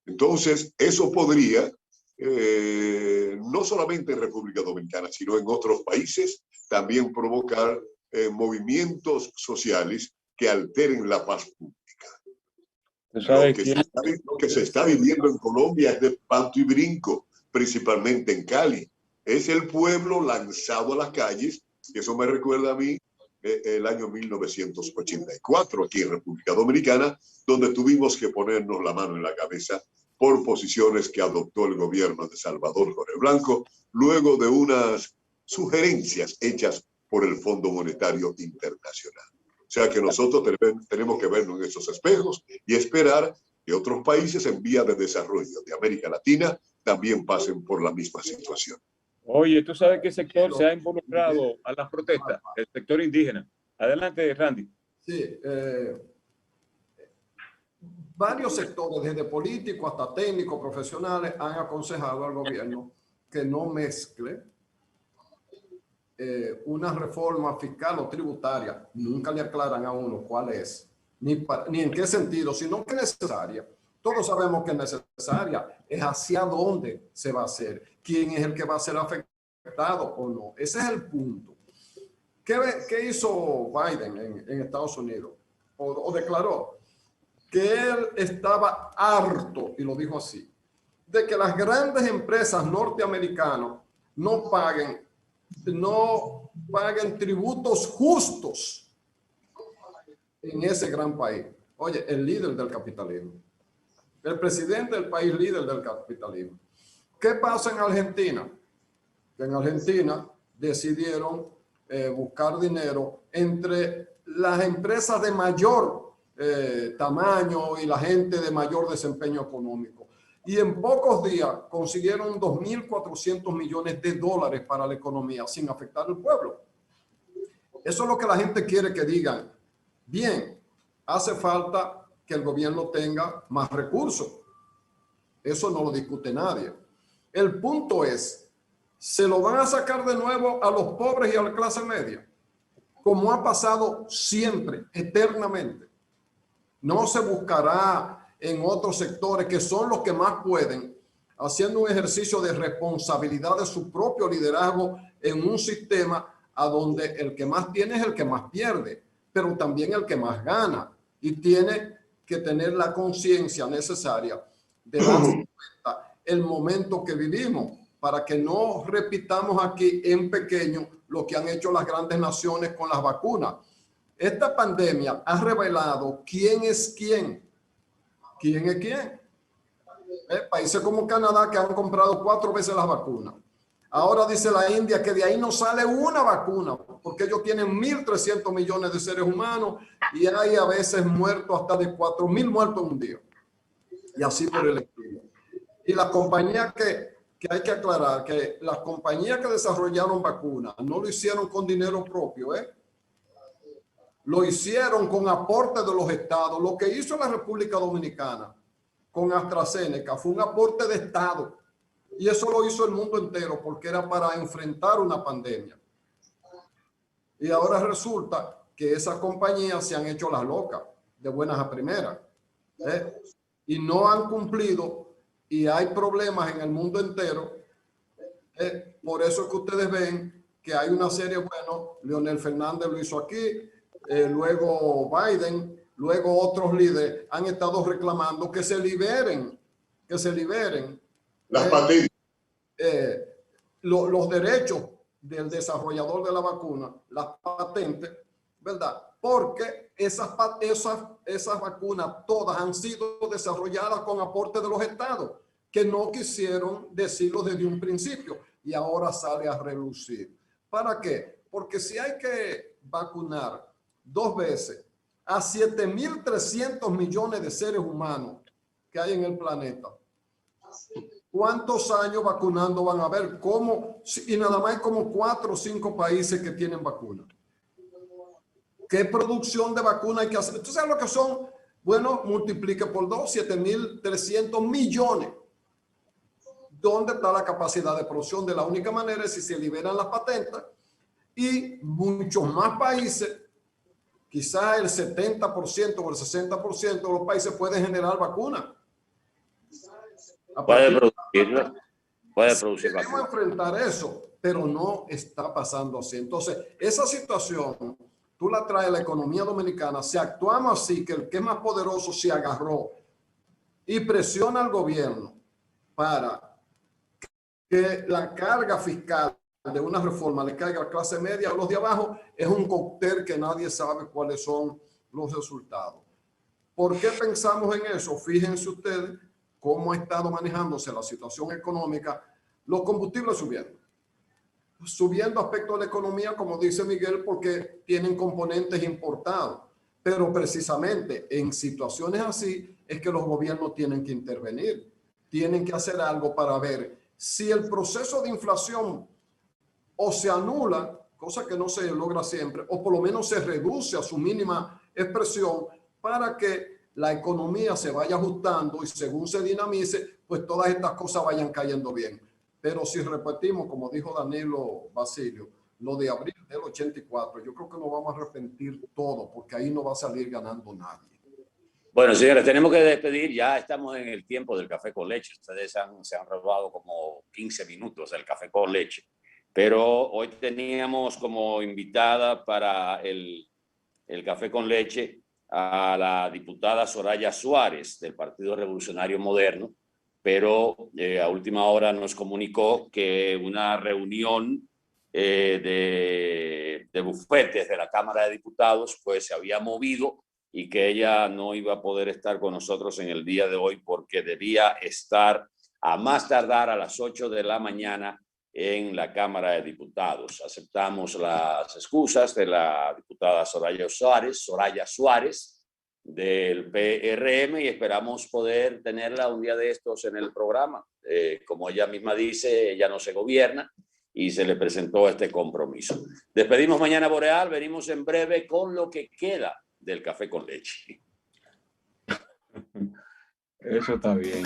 Entonces, eso podría, no solamente en República Dominicana, sino en otros países, también provocar movimientos sociales que alteren la paz pública. Lo que se está viviendo en Colombia es de panto y brinco, principalmente en Cali. Es el pueblo lanzado a las calles, y eso me recuerda a mí el año 1984, aquí en República Dominicana, donde tuvimos que ponernos la mano en la cabeza por posiciones que adoptó el gobierno de Salvador Jorge Blanco, luego de unas sugerencias hechas por el Fondo Monetario Internacional. O sea que nosotros tenemos que vernos en esos espejos y esperar que otros países en vía de desarrollo de América Latina también pasen por la misma situación. Oye, ¿tú sabes qué sector se ha involucrado a las protestas? El sector indígena. Adelante, Randy. Sí, varios sectores, desde políticos hasta técnicos, profesionales, han aconsejado al gobierno que no mezcle una reforma fiscal o tributaria. Nunca le aclaran a uno cuál es, ni en qué sentido, sino que es necesaria. Todos sabemos que es necesaria, es hacia dónde se va a hacer, quién es el que va a ser afectado o no. Ese es el punto. ¿Qué hizo Biden en Estados Unidos? O declaró que él estaba harto, y lo dijo así, de que las grandes empresas norteamericanas no paguen tributos justos en ese gran país. Oye, el líder del capitalismo. El presidente del país líder del capitalismo. ¿Qué pasa en Argentina? Que en Argentina decidieron buscar dinero entre las empresas de mayor tamaño y la gente de mayor desempeño económico. Y en pocos días consiguieron 2.400 millones de dólares para la economía sin afectar al pueblo. Eso es lo que la gente quiere que digan. Bien, hace falta que el gobierno tenga más recursos. Eso no lo discute nadie. El punto es, ¿se lo van a sacar de nuevo a los pobres y a la clase media? Como ha pasado siempre, eternamente. No se buscará en otros sectores que son los que más pueden, haciendo un ejercicio de responsabilidad de su propio liderazgo en un sistema a donde el que más tiene es el que más pierde, pero también el que más gana, y tiene que tener la conciencia necesaria de darse cuenta el momento que vivimos, para que no repitamos aquí en pequeño lo que han hecho las grandes naciones con las vacunas. Esta pandemia ha revelado quién es quién. ¿Quién es quién? Países como Canadá, que han comprado 4 veces las vacunas. Ahora dice la India que de ahí no sale una vacuna, porque ellos tienen 1.300 millones de seres humanos y hay a veces muertos hasta de 4.000 muertos en un día. Y así por el estilo. Y las compañías que hay que aclarar, que las compañías que desarrollaron vacunas no lo hicieron con dinero propio, lo hicieron con aporte de los estados. Lo que hizo la República Dominicana con AstraZeneca fue un aporte de estado. Y eso lo hizo el mundo entero porque era para enfrentar una pandemia. Y ahora resulta que esas compañías se han hecho las locas de buenas a primeras. Y no han cumplido y hay problemas en el mundo entero. Por eso es que ustedes ven que hay una serie, bueno, Leonel Fernández lo hizo aquí, luego Biden, luego otros líderes han estado reclamando que se liberen las patentes. Los derechos del desarrollador de la vacuna, las patentes, ¿verdad? Porque esas vacunas todas han sido desarrolladas con aporte de los estados, que no quisieron decirlo desde un principio y ahora sale a relucir. ¿Para qué? Porque si hay que vacunar 2 veces a 7.300 millones de seres humanos que hay en el planeta, ¿cuántos años vacunando van a haber? ¿Cómo? Y nada más hay como 4 o 5 países que tienen vacunas. ¿Qué producción de vacuna hay que hacer? ¿Tú sabes lo que son? Bueno, multiplique por 2, 7.300 millones. ¿Dónde está la capacidad de producción? De la única manera es si se liberan las patentes y muchos más países, quizás el 70% o el 60% de los países pueden generar vacunas. Puede producir Debemos enfrentar eso, pero no está pasando así. Entonces, esa situación, tú la traes a la economía dominicana, si actuamos así, que el que es más poderoso se agarró y presiona al gobierno para que la carga fiscal de una reforma le caiga a la clase media o los de abajo, es un cóctel que nadie sabe cuáles son los resultados. ¿Por qué pensamos en eso? Fíjense ustedes cómo ha estado manejándose la situación económica, los combustibles subiendo aspectos de la economía, como dice Miguel, porque tienen componentes importados. Pero precisamente en situaciones así es que los gobiernos tienen que intervenir, tienen que hacer algo para ver si el proceso de inflación o se anula, cosa que no se logra siempre, o por lo menos se reduce a su mínima expresión para que la economía se vaya ajustando y según se dinamice, pues todas estas cosas vayan cayendo bien. Pero si repetimos, como dijo Danilo Basilio, lo de abril del 84, yo creo que nos vamos a arrepentir todo, porque ahí no va a salir ganando nadie. Bueno, señores, tenemos que despedir. Ya estamos en el tiempo del café con leche. Ustedes se han robado como 15 minutos del café con leche. Pero hoy teníamos como invitada para el café con leche a la diputada Soraya Suárez del Partido Revolucionario Moderno, pero a última hora nos comunicó que una reunión de bufetes de la Cámara de Diputados pues se había movido y que ella no iba a poder estar con nosotros en el día de hoy porque debía estar a más tardar a las 8 de la mañana en la Cámara de Diputados. Aceptamos las excusas de la diputada Soraya Suárez del PRM y esperamos poder tenerla un día de estos en el programa. Como ella misma dice, ella no se gobierna y se le presentó este compromiso. Despedimos Mañana Boreal, venimos en breve con lo que queda del café con leche. Eso está bien.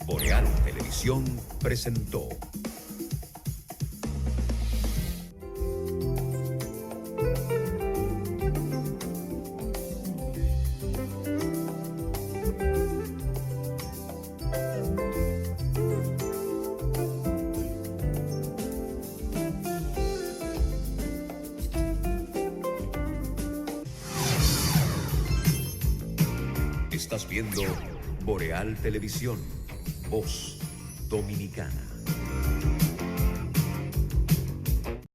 Boreal Televisión presentó. Estás viendo Boreal Televisión, voz dominicana.